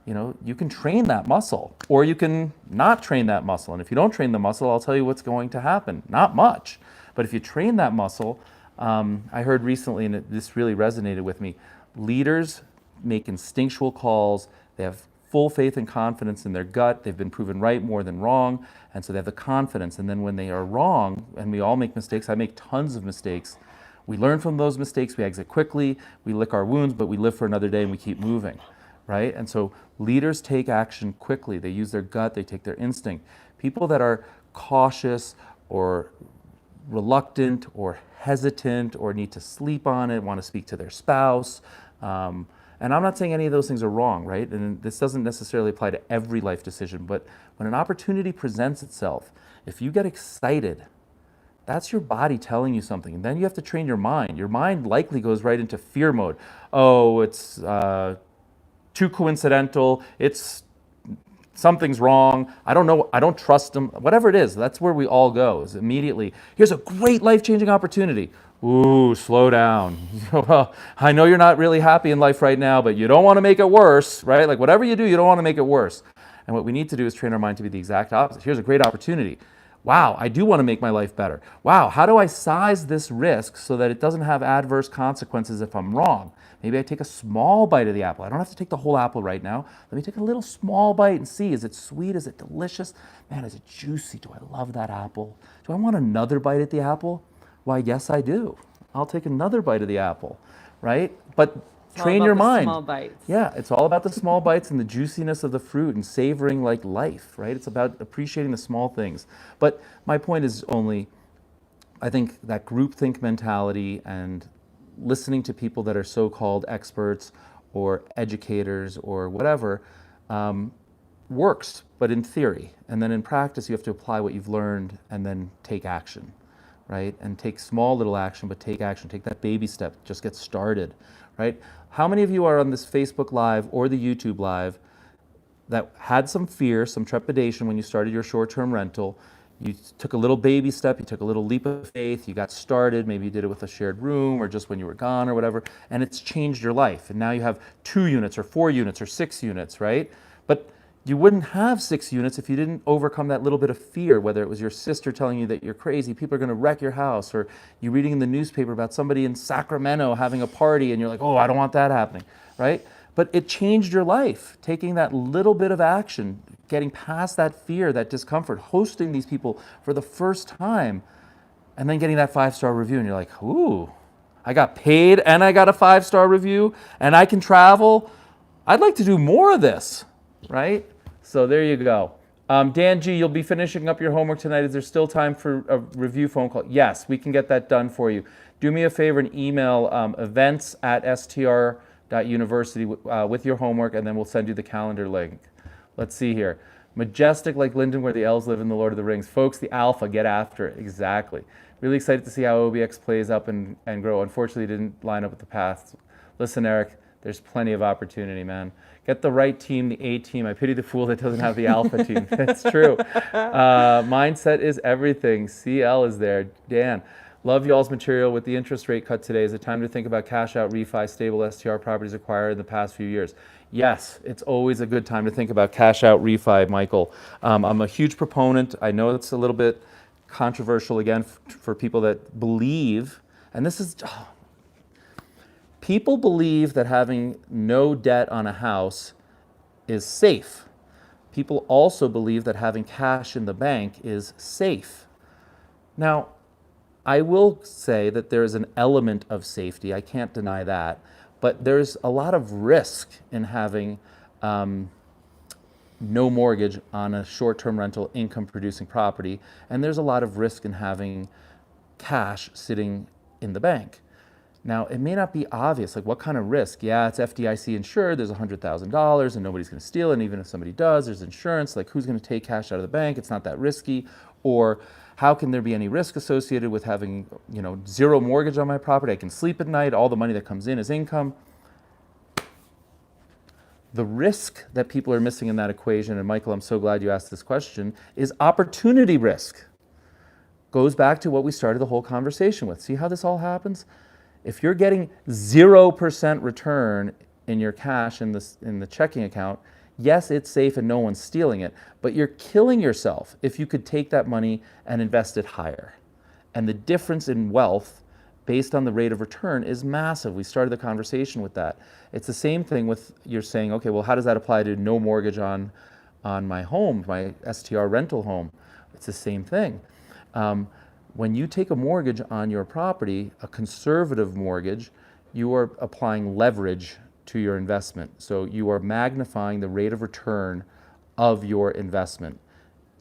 You can train that muscle, or you can not train that muscle. And if you don't train the muscle, I'll tell you what's going to happen. Not much. But if you train that muscle, I heard recently, and this really resonated with me, leaders make instinctual calls. They have full faith and confidence in their gut. They've been proven right more than wrong. And so they have the confidence. And then when they are wrong, and we all make mistakes, I make tons of mistakes, we learn from those mistakes, we exit quickly, we lick our wounds, but we live for another day and we keep moving, right? And so leaders take action quickly. They use their gut, they take their instinct. People that are cautious or reluctant or hesitant or need to sleep on it, want to speak to their spouse, and I'm not saying any of those things are wrong, right? And this doesn't necessarily apply to every life decision, but when an opportunity presents itself, if you get excited, that's your body telling you something. And then you have to train your mind. Your mind likely goes right into fear mode. Oh, it's too coincidental. Something's wrong. I don't know. I don't trust them. Whatever it is, that's where we all go, is immediately, here's a great life-changing opportunity. Ooh, slow down. Well, I know you're not really happy in life right now, but you don't want to make it worse, right? Like whatever you do, you don't want to make it worse. And what we need to do is train our mind to be the exact opposite. Here's a great opportunity. Wow, I do want to make my life better. Wow, how do I size this risk so that it doesn't have adverse consequences if I'm wrong? Maybe I take a small bite of the apple. I don't have to take the whole apple right now. Let me take a little small bite and see, is it sweet? Is it delicious? Man, is it juicy? Do I love that apple? Do I want another bite at the apple? Why, yes, I do. I'll take another bite of the apple, right? But train your mind. Small bites. Yeah, it's all about the small bites and the juiciness of the fruit and savoring like life, right? It's about appreciating the small things. But my point is only, I think that groupthink mentality and listening to people that are so-called experts or educators or whatever works, but in theory. And then in practice, you have to apply what you've learned and then take action, right? And take small little action, but take action. Take that baby step. Just get started, right? How many of you are on this Facebook Live or the YouTube Live that had some fear, some trepidation when you started your short-term rental? You took a little baby step, you took a little leap of faith, you got started, maybe you did it with a shared room or just when you were gone or whatever, and it's changed your life. And now you have 2 units or 4 units or 6 units, right? But you wouldn't have 6 units if you didn't overcome that little bit of fear, whether it was your sister telling you that you're crazy, people are going to wreck your house, or you reading in the newspaper about somebody in Sacramento having a party and you're like, oh, I don't want that happening, right? But it changed your life, taking that little bit of action, getting past that fear, that discomfort, hosting these people for the first time, and then getting that 5-star review, and you're like, ooh, I got paid and I got a 5-star review and I can travel. I'd like to do more of this, right? So there you go. Dan G, you'll be finishing up your homework tonight. Is there still time for a review phone call? Yes, we can get that done for you. Do me a favor and email events@str.university with your homework, and then we'll send you the calendar link. Let's see here. Majestic like Linden, where the elves live in the Lord of the Rings. Folks, the alpha, get after it. Exactly. Really excited to see how OBX plays up and grow. Unfortunately, it didn't line up with the past. Listen, Eric, there's plenty of opportunity, man. Get the right team, the A team. I pity the fool that doesn't have the alpha team. It's true. Mindset is everything. CL is there. Dan, love y'all's material. With the interest rate cut today, is it time to think about cash out, refi, stable STR properties acquired in the past few years? Yes, it's always a good time to think about cash out, refi, Michael. I'm a huge proponent. I know it's a little bit controversial again for people that believe, and this is, people believe that having no debt on a house is safe. People also believe that having cash in the bank is safe. Now, I will say that there is an element of safety. I can't deny that. But there's a lot of risk in having no mortgage on a short-term rental income-producing property. And there's a lot of risk in having cash sitting in the bank. Now, it may not be obvious, like what kind of risk? Yeah, it's FDIC insured, there's $100,000 and nobody's gonna steal it, and even if somebody does, there's insurance, like who's gonna take cash out of the bank? It's not that risky. Or how can there be any risk associated with having, zero mortgage on my property? I can sleep at night, all the money that comes in is income. The risk that people are missing in that equation, and Michael, I'm so glad you asked this question, is opportunity risk. Goes back to what we started the whole conversation with. See how this all happens? If you're getting 0% return in your cash in the checking account, yes, it's safe and no one's stealing it, but you're killing yourself if you could take that money and invest it higher. And the difference in wealth based on the rate of return is massive. We started the conversation with that. It's the same thing with, you're saying, okay, well, how does that apply to no mortgage on my home, my STR rental home? It's the same thing. When you take a mortgage on your property, a conservative mortgage, you are applying leverage to your investment. So you are magnifying the rate of return of your investment.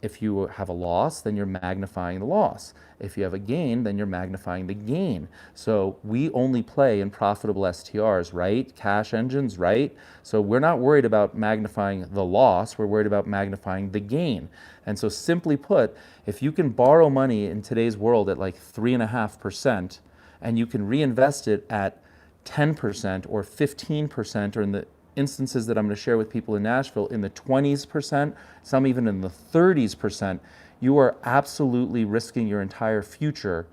If you have a loss, then you're magnifying the loss. If you have a gain, then you're magnifying the gain. So we only play in profitable STRs, right? Cash engines, right? So we're not worried about magnifying the loss, we're worried about magnifying the gain. And so simply put, if you can borrow money in today's world at like 3.5%, and you can reinvest it at 10% or 15%, or in the instances that I'm going to share with people in Nashville, in the 20%, some even in the 30%, you are absolutely risking your entire future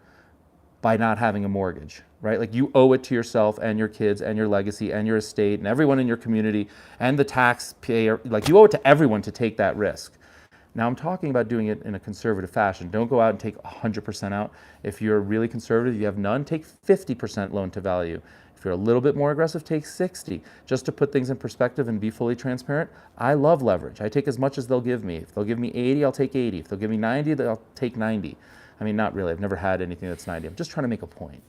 by not having a mortgage, right? Like you owe it to yourself and your kids and your legacy and your estate and everyone in your community and the taxpayer. Like you owe it to everyone to take that risk. Now I'm talking about doing it in a conservative fashion. Don't go out and take 100% out. If you're really conservative, you have none, take 50% loan to value. If you're a little bit more aggressive, take 60. Just to put things in perspective and be fully transparent, I love leverage. I take as much as they'll give me. If they'll give me 80, I'll take 80. If they'll give me 90, I'll take 90. I mean, not really. I've never had anything that's 90. I'm just trying to make a point.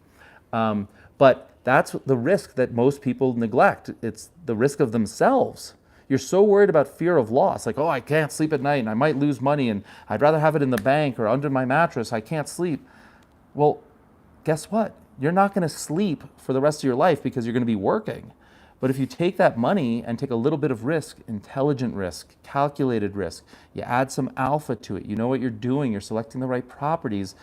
But that's the risk that most people neglect. It's the risk of themselves. You're so worried about fear of loss, like, oh, I can't sleep at night and I might lose money and I'd rather have it in the bank or under my mattress. I can't sleep. Well, guess what? You're not going to sleep for the rest of your life because you're going to be working. But if you take that money and take a little bit of risk, intelligent risk, calculated risk, you add some alpha to it, you know what you're doing, you're selecting the right properties,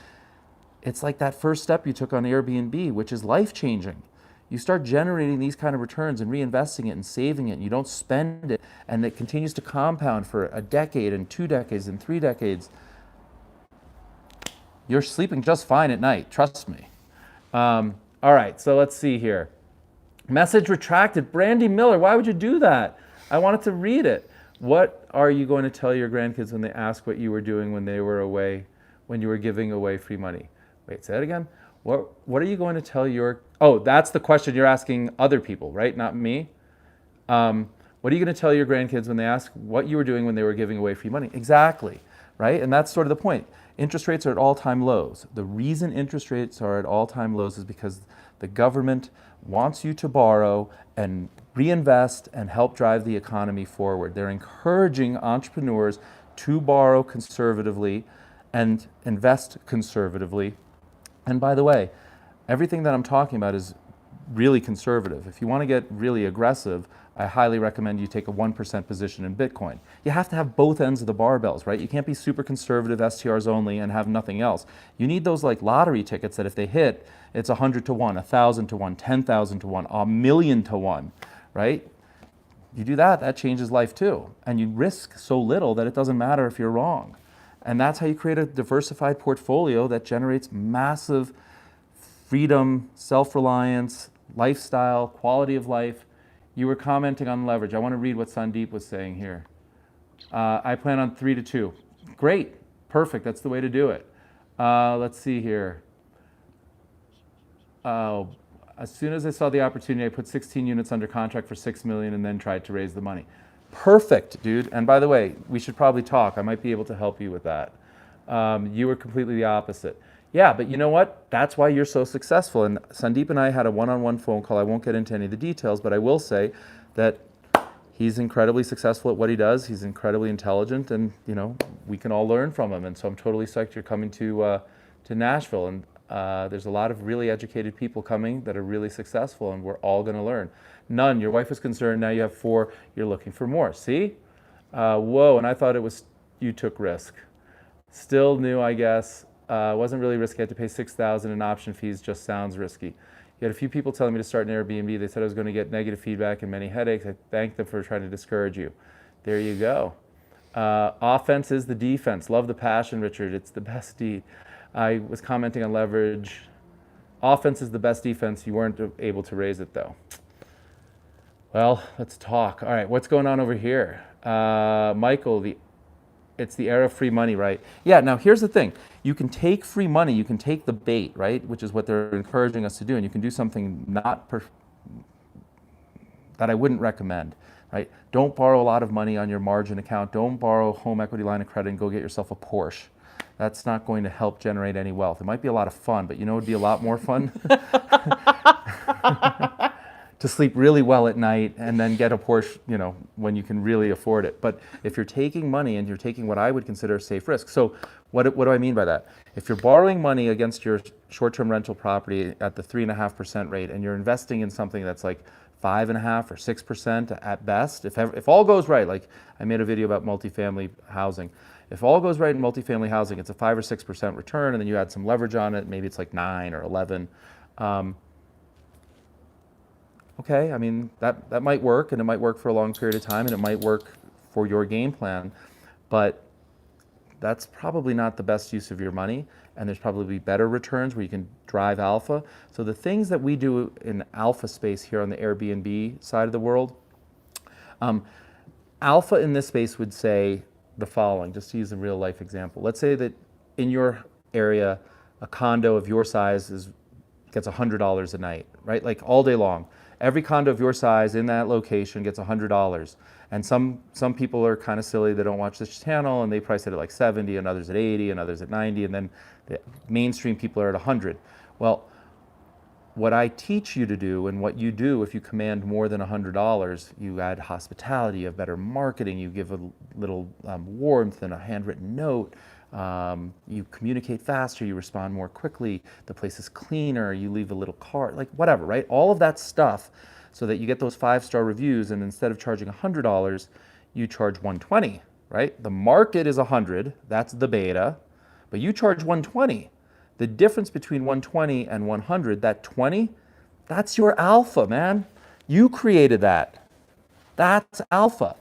it's like that first step you took on Airbnb, which is life-changing. You start generating these kind of returns and reinvesting it and saving it, and you don't spend it, and it continues to compound for a decade and 2 decades and 3 decades. You're sleeping just fine at night, trust me. All right, so let's see here. Message retracted. Brandy Miller, why would you do that? I wanted to read it. What are you going to tell your grandkids when they ask what you were doing when they were away, when you were giving away free money? Wait, say that again. What are you going to tell your... Oh, that's the question you're asking other people, right? Not me. What are you going to tell your grandkids when they ask what you were doing when they were giving away free money? Exactly, right? And that's sort of the point. Interest rates are at all-time lows. The reason interest rates are at all-time lows is because the government wants you to borrow and reinvest and help drive the economy forward. They're encouraging entrepreneurs to borrow conservatively and invest conservatively. And by the way, everything that I'm talking about is really conservative. If you want to get really aggressive, I highly recommend you take a 1% position in Bitcoin. You have to have both ends of the barbells, right? You can't be super conservative STRs only and have nothing else. You need those like lottery tickets that if they hit, it's 100 to 1, 1,000 to 1, 10,000 to 1, 1,000,000 to 1, right? You do that, that changes life too. And you risk so little that it doesn't matter if you're wrong. And that's how you create a diversified portfolio that generates massive freedom, self-reliance, lifestyle, quality of life. You were commenting on leverage. I want to read what Sandeep was saying here. I plan on 3 to 2. Great, perfect, that's the way to do it. Let's see here. As soon as I saw the opportunity, I put 16 units under contract for $6 million and then tried to raise the money. Perfect, dude. And by the way, we should probably talk. I might be able to help you with that. You were completely the opposite. Yeah, but you know what? That's why you're so successful. And Sandeep and I had a one-on-one phone call. I won't get into any of the details, but I will say that he's incredibly successful at what he does. He's incredibly intelligent, and you know, we can all learn from him. And so I'm totally psyched you're coming to Nashville. And there's a lot of really educated people coming that are really successful, and we're all going to learn. None. Your wife was concerned. Now you have 4. You're looking for more. See? Whoa. And I thought it was you took risk. Still new, I guess. Wasn't really risky. I had to pay $6,000 in option fees. Just sounds risky. You had a few people telling me to start an Airbnb. They said I was going to get negative feedback and many headaches. I thanked them for trying to discourage you. There you go. Offense is the defense. Love the passion, Richard. It's the best deed. I was commenting on leverage. Offense is the best defense. You weren't able to raise it though. Well, let's talk. All right, what's going on over here? Michael, it's the era of free money, right? Yeah, now here's the thing. You can take free money, you can take the bait, right? Which is what they're encouraging us to do, and you can do something that I wouldn't recommend, right? Don't borrow a lot of money on your margin account. Don't borrow a home equity line of credit and go get yourself a Porsche. That's not going to help generate any wealth. It might be a lot of fun, but you know it would be a lot more fun? To sleep really well at night and then get a Porsche, you know, when you can really afford it. But if you're taking money and you're taking what I would consider a safe risk. So what do I mean by that? If you're borrowing money against your short-term rental property at the 3.5% rate and you're investing in something that's like 5.5 or 6% at best, if all goes right, like I made a video about multifamily housing. If all goes right in multifamily housing, it's a 5 or 6% return, and then you add some leverage on it, maybe it's like 9 or 11. Okay, I mean, that might work, and it might work for a long period of time, and it might work for your game plan, but that's probably not the best use of your money, and there's probably better returns where you can drive alpha. So the things that we do in alpha space here on the Airbnb side of the world, alpha in this space would say the following, just to use a real life example. Let's say that in your area, a condo of your size gets $100 a night, right? Like all day long. Every condo of your size in that location gets $100. And some people are kind of silly, they don't watch this channel, and they price it at like 70, and others at 80, and others at 90, and then the mainstream people are at 100. Well, what I teach you to do, and what you do if you command more than $100, you add hospitality, you have better marketing, you give a little warmth and a handwritten note, you communicate faster, you respond more quickly, the place is cleaner, you leave a little card, like whatever, right? All of that stuff so that you get those 5-star reviews, and instead of charging $100, you charge $120, right? The market is 100, that's the beta, but you charge $120. The difference between 120 and 100, that 20, that's your alpha, man. You created that. That's alpha.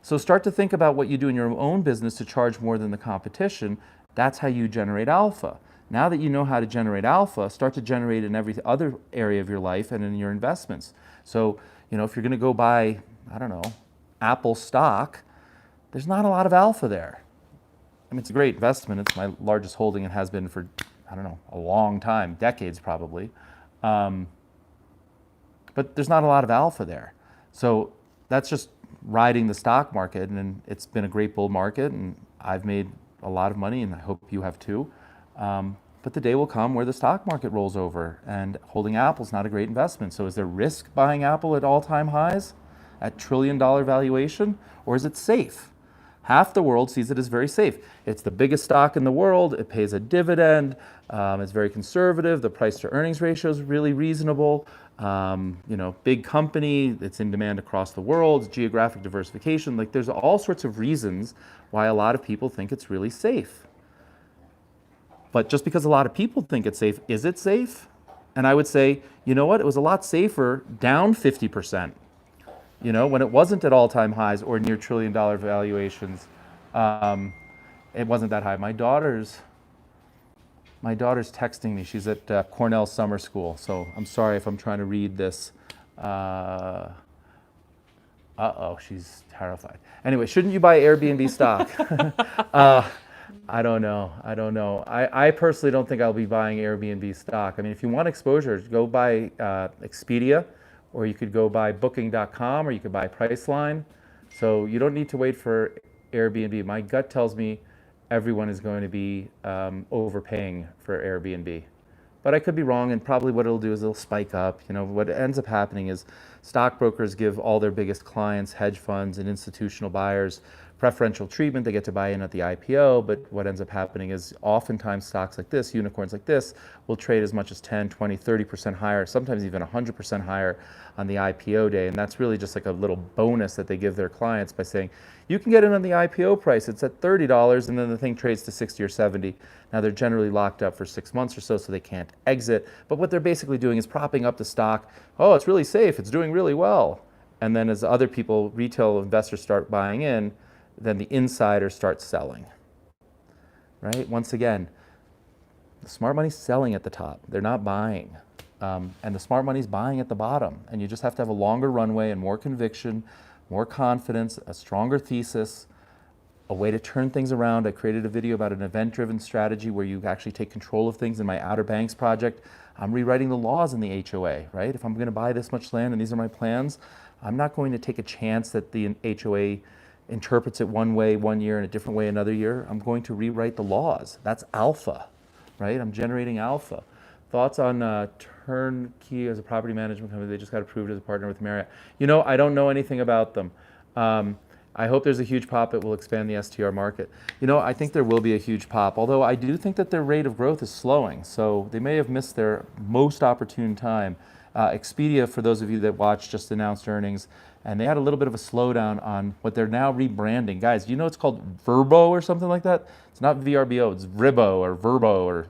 So start to think about what you do in your own business to charge more than the competition. That's how you generate alpha. Now that you know how to generate alpha, start to generate in every other area of your life and in your investments. So, you know, if you're going to go buy, I don't know, Apple stock, there's not a lot of alpha there. I mean, it's a great investment. It's my largest holding and has been for, I don't know, a long time, decades probably. But there's not a lot of alpha there. So that's just riding the stock market, and it's been a great bull market, and I've made a lot of money, and I hope you have too. But the day will come where the stock market rolls over, and holding Apple's not a great investment. So is there risk buying Apple at all-time highs? at trillion-dollar valuation, or is it safe? Half the world sees it as very safe. It's the biggest stock in the world. It pays a dividend. It's very conservative. The price to earnings ratio is really reasonable. Big company. It's in demand across the world. Geographic diversification. Like, there's all sorts of reasons why a lot of people think it's really safe. But just because a lot of people think it's safe, is it safe? And I would say, you know what? It was a lot safer down 50%. When it wasn't at all-time highs or near trillion-dollar valuations, it wasn't that high. My daughter's texting me. She's at Cornell Summer School, so I'm sorry if I'm trying to read this. She's terrified. Anyway, shouldn't you buy Airbnb stock? I don't know. I personally don't think I'll be buying Airbnb stock. I mean, if you want exposure, go buy Expedia, or you could go buy Booking.com, or you could buy Priceline. So you don't need to wait for Airbnb. My gut tells me everyone is going to be overpaying for Airbnb. But I could be wrong, and probably what it'll do is it'll spike up. What ends up happening is stockbrokers give all their biggest clients, hedge funds and institutional buyers, preferential treatment. They get to buy in at the IPO, but what ends up happening is oftentimes stocks like this, unicorns like this, will trade as much as 10, 20, 30% higher, sometimes even 100% higher on the IPO day. And that's really just like a little bonus that they give their clients by saying, you can get in on the IPO price, it's at $30, and then the thing trades to 60 or 70. Now they're generally locked up for 6 months or so they can't exit. But what they're basically doing is propping up the stock. Oh, it's really safe, it's doing really well. And then as other people, retail investors, start buying in, then the insiders start selling, right? Once again, the smart money's selling at the top. They're not buying. And the smart money's buying at the bottom. And you just have to have a longer runway and more conviction, more confidence, a stronger thesis, a way to turn things around. I created a video about an event-driven strategy where you actually take control of things. In my Outer Banks project, I'm rewriting the laws in the HOA, right? If I'm going to buy this much land and these are my plans, I'm not going to take a chance that the HOA interprets it one way one year and a different way another year. I'm going to rewrite the laws. That's alpha, right? I'm generating alpha. Thoughts on Turnkey as a property management company? They just got approved as a partner with Marriott. I don't know anything about them. I hope there's a huge pop that will expand the STR market. I think there will be a huge pop, although I do think that their rate of growth is slowing. So they may have missed their most opportune time. Expedia, for those of you that watched, just announced earnings, and they had a little bit of a slowdown on what they're now rebranding. Guys, it's called Vrbo or something like that? It's not VRBO, it's Vrbo or Verbo, or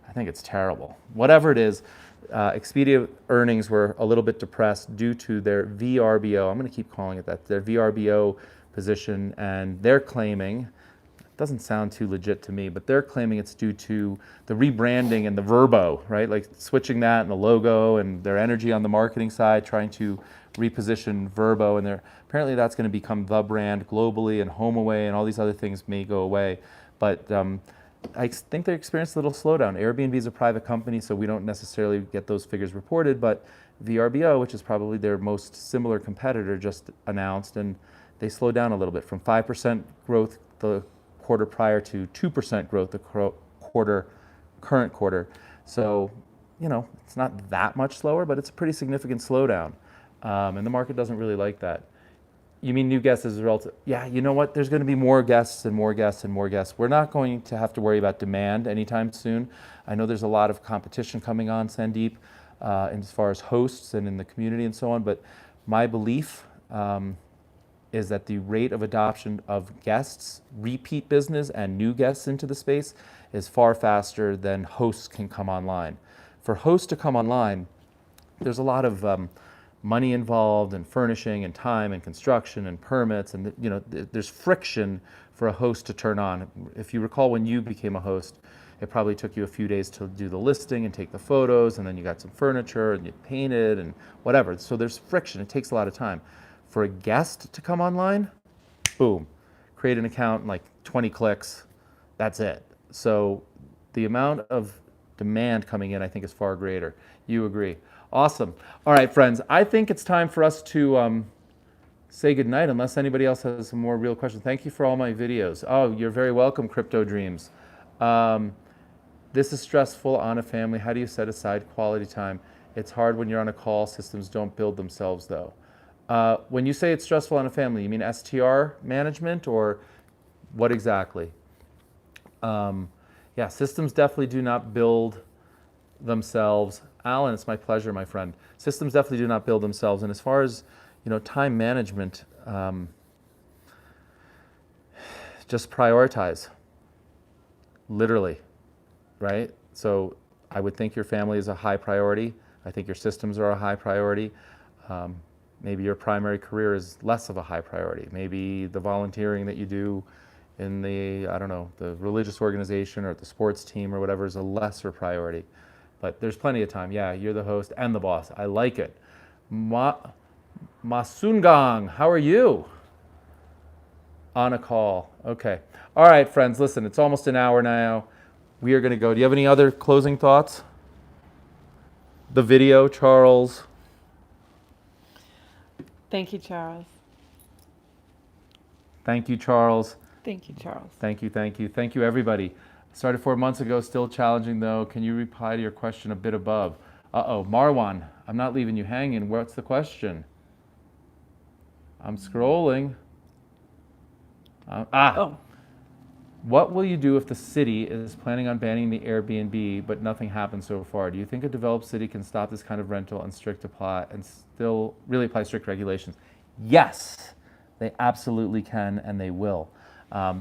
I think it's terrible. Whatever it is, Expedia earnings were a little bit depressed due to their VRBO. I'm going to keep calling it that, their VRBO position, and they're claiming, it doesn't sound too legit to me, but they're claiming it's due to the rebranding and the Vrbo, right? Like switching that and the logo and their energy on the marketing side, trying to reposition Vrbo, and apparently that's going to become the brand globally, and HomeAway and all these other things may go away. But I think they experienced a little slowdown. Airbnb is a private company, so we don't necessarily get those figures reported, but VRBO, which is probably their most similar competitor, just announced, and they slowed down a little bit from 5% growth the quarter prior to 2% growth the current quarter. So, it's not that much slower, but it's a pretty significant slowdown. And the market doesn't really like that. You mean new guests as a result? Yeah, you know what? There's going to be more guests and more guests and more guests. We're not going to have to worry about demand anytime soon. I know there's a lot of competition coming on, Sandeep, as far as hosts and in the community and so on, but my belief is that the rate of adoption of guests, repeat business, and new guests into the space is far faster than hosts can come online. For hosts to come online, there's a lot of money involved, and furnishing, and time, and construction, and permits, and there's friction for a host to turn on. If you recall, when you became a host, it probably took you a few days to do the listing and take the photos, and then you got some furniture and you painted and whatever. So there's friction. It takes a lot of time. For a guest to come online, boom, create an account in like 20 clicks. That's it. So the amount of demand coming in, I think, is far greater. You agree? Awesome. All right, friends, I think it's time for us to say goodnight, unless anybody else has some more real questions. Thank you for all my videos. Oh, you're very welcome, Crypto Dreams. This is stressful on a family. How do you set aside quality time? It's hard when you're on a call. Systems don't build themselves, though. When you say it's stressful on a family, you mean STR management or what exactly? Yeah, systems definitely do not build themselves. Alan, it's my pleasure, my friend. Systems definitely do not build themselves. And as far as time management, just prioritize, literally, right? So I would think your family is a high priority. I think your systems are a high priority. Maybe your primary career is less of a high priority. Maybe the volunteering that you do in the, I don't know, the religious organization or the sports team or whatever is a lesser priority. But there's plenty of time. Yeah, you're the host and the boss. I like it. Masungang, how are you? On a call. Okay. All right, friends, listen, it's almost an hour now. We are going to go. Do you have any other closing thoughts? The video, Charles. Thank you, Charles. Thank you, Charles. Thank you, Charles. Thank you, thank you. Thank you, everybody. Started 4 months ago, still challenging though. Can you reply to your question a bit above? Uh-oh, Marwan, I'm not leaving you hanging. What's the question? I'm scrolling. Oh, What will you do if the city is planning on banning the Airbnb, but nothing happened so far? Do you think a developed city can stop this kind of rental and still really apply strict regulations? Yes, they absolutely can, and they will.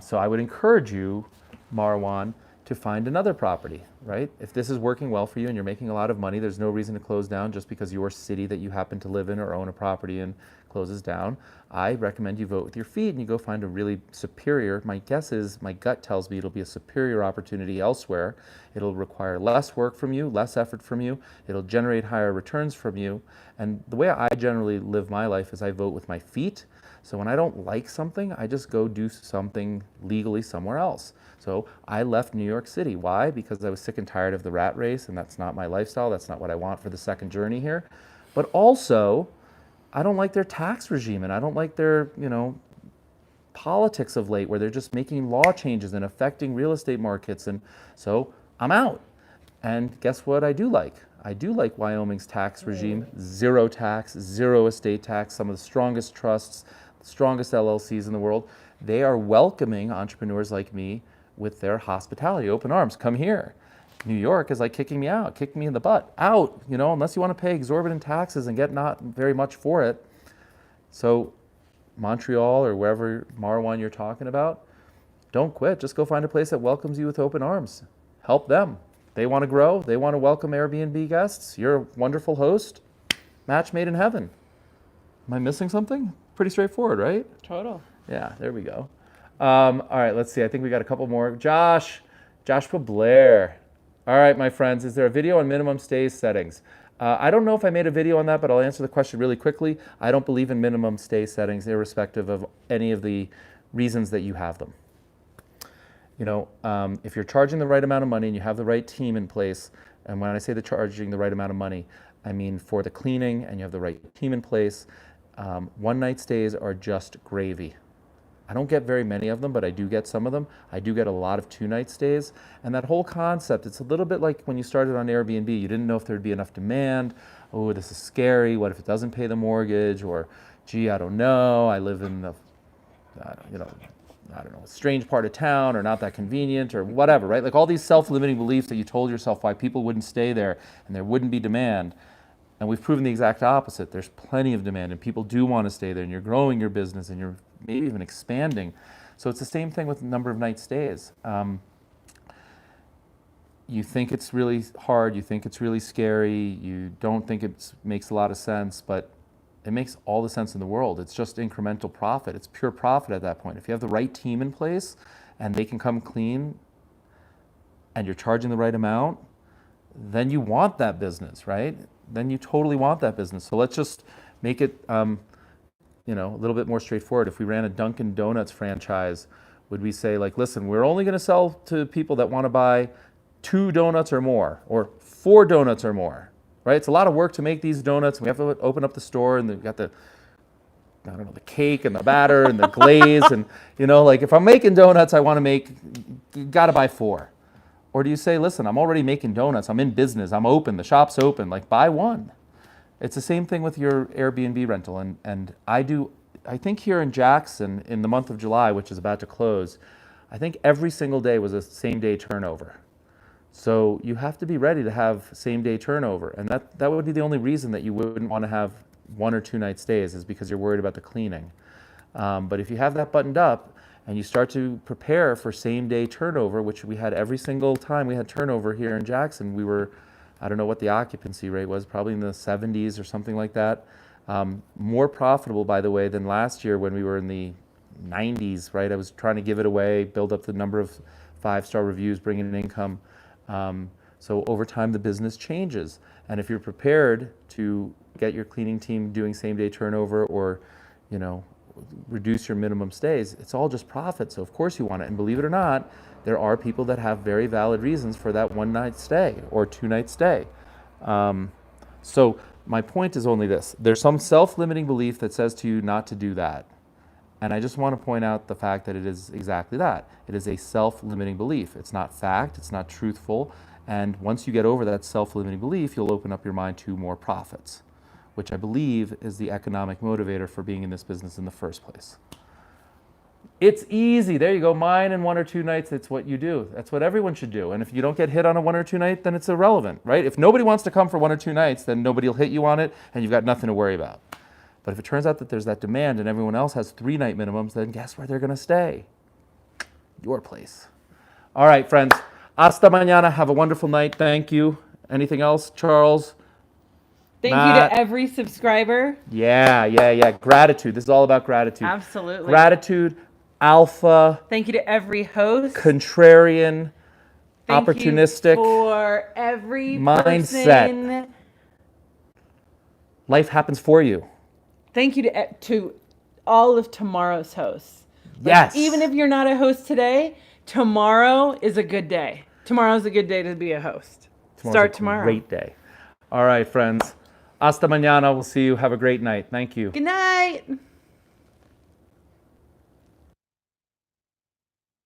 So I would encourage you, Marwan, to find another property, right? If this is working well for you and you're making a lot of money, there's no reason to close down just because your city that you happen to live in or own a property in closes down. I recommend you vote with your feet and you go find a really superior, my guess is, my gut tells me it'll be a superior opportunity elsewhere. It'll require less work from you, less effort from you. It'll generate higher returns from you. And the way I generally live my life is I vote with my feet. So when I don't like something, I just go do something legally somewhere else. So I left New York City. Why? Because I was sick and tired of the rat race, and that's not my lifestyle. That's not what I want for the second journey here. But also, I don't like their tax regime, and I don't like their, politics of late, where they're just making law changes and affecting real estate markets. And so I'm out. And guess what I do like? I do like Wyoming's tax regime. Zero tax, zero estate tax, some of the strongest trusts, strongest LLCs in the world. They are welcoming entrepreneurs like me with their hospitality, open arms, come here. New York is like kicking me out, kicking me in the butt, out, unless you want to pay exorbitant taxes and get not very much for it. So Montreal or wherever, Marwan, you're talking about, don't quit. Just go find a place that welcomes you with open arms. Help them. They want to grow. They want to welcome Airbnb guests. You're a wonderful host. Match made in heaven. Am I missing something? Pretty straightforward, right? total. Yeah, there we go. All right, let's see. I think we got a couple more. Joshua Blair. All right, my friends, is there a video on minimum stay settings? I don't know if I made a video on that, but I'll answer the question really quickly. I don't believe in minimum stay settings, irrespective of any of the reasons that you have them. If you're charging the right amount of money and you have the right team in place, and when I say charging the right amount of money, I mean for the cleaning and you have the right team in place, one-night stays are just gravy. I don't get very many of them, but I do get some of them. I do get a lot of two-night stays. And that whole concept, it's a little bit like when you started on Airbnb. You didn't know if there'd be enough demand. Oh, this is scary. What if it doesn't pay the mortgage? Or, gee, I don't know. I live in a strange part of town or not that convenient or whatever, right? Like all these self-limiting beliefs that you told yourself why people wouldn't stay there and there wouldn't be demand. And we've proven the exact opposite. There's plenty of demand and people do want to stay there and you're growing your business and you're maybe even expanding. So it's the same thing with the number of night stays. You think it's really hard, you think it's really scary, you don't think it makes a lot of sense, but it makes all the sense in the world. It's just incremental profit. It's pure profit at that point. If you have the right team in place and they can come clean and you're charging the right amount, then you want that business, right? Then you totally want that business. So let's just make it a little bit more straightforward. If we ran a Dunkin' Donuts franchise, would we say like, listen, we're only going to sell to people that want to buy 2 donuts or more, or 4 donuts or more, right? It's a lot of work to make these donuts. We have to open up the store and we've got the cake and the batter and the glaze. And, if I'm making donuts, I want to you got to buy 4. Or do you say, listen, I'm already making donuts. I'm in business. I'm open. The shop's open. Like, buy 1. It's the same thing with your Airbnb rental. And I think here in Jackson, in the month of July, which is about to close, I think every single day was a same day turnover. So you have to be ready to have same day turnover. And that would be the only reason that you wouldn't want to have 1 or 2 night stays, is because you're worried about the cleaning. But if you have that buttoned up and you start to prepare for same day turnover, which we had every single time we had turnover here in Jackson, we were, I don't know what the occupancy rate was, probably in the 70s or something like that. More profitable, by the way, than last year when we were in the 90s, right? I was trying to give it away, build up the number of 5-star reviews, bring in income. So over time, the business changes. And if you're prepared to get your cleaning team doing same day turnover, or, you know, reduce your minimum stays, it's all just profit. So of course you want it. And believe it or not, there are people that have very valid reasons for that 1 night stay or 2 night stay. So my point is only this: there's some self-limiting belief that says to you not to do that. And I just want to point out the fact that it is exactly that. It is a self-limiting belief. It's not fact, it's not truthful. And once you get over that self-limiting belief, you'll open up your mind to more profits, which I believe is the economic motivator for being in this business in the first place. It's easy. There you go. Mine in 1 or 2 nights, it's what you do. That's what everyone should do. And if you don't get hit on a 1 or 2 night, then it's irrelevant, right? If nobody wants to come for 1 or 2 nights, then nobody will hit you on it and you've got nothing to worry about. But if it turns out that there's that demand and everyone else has 3 night minimums, then guess where they're going to stay? Your place. All right, friends. Hasta mañana. Have a wonderful night. Thank you. Anything else, Charles? Thank you Matt? to every subscriber. Yeah. Gratitude. This is all about gratitude. Absolutely. Gratitude, alpha, Thank you to every host. contrarian, Thank opportunistic, you for every mindset. person. Life happens for you. Thank you to all of tomorrow's hosts. Like, Yes. even if you're not a host today, tomorrow is a good day. Tomorrow's a good day to be a host. Tomorrow's Start a tomorrow. Great day. All right, friends. Hasta mañana. We'll see you. Have a great night. Thank you. Good night.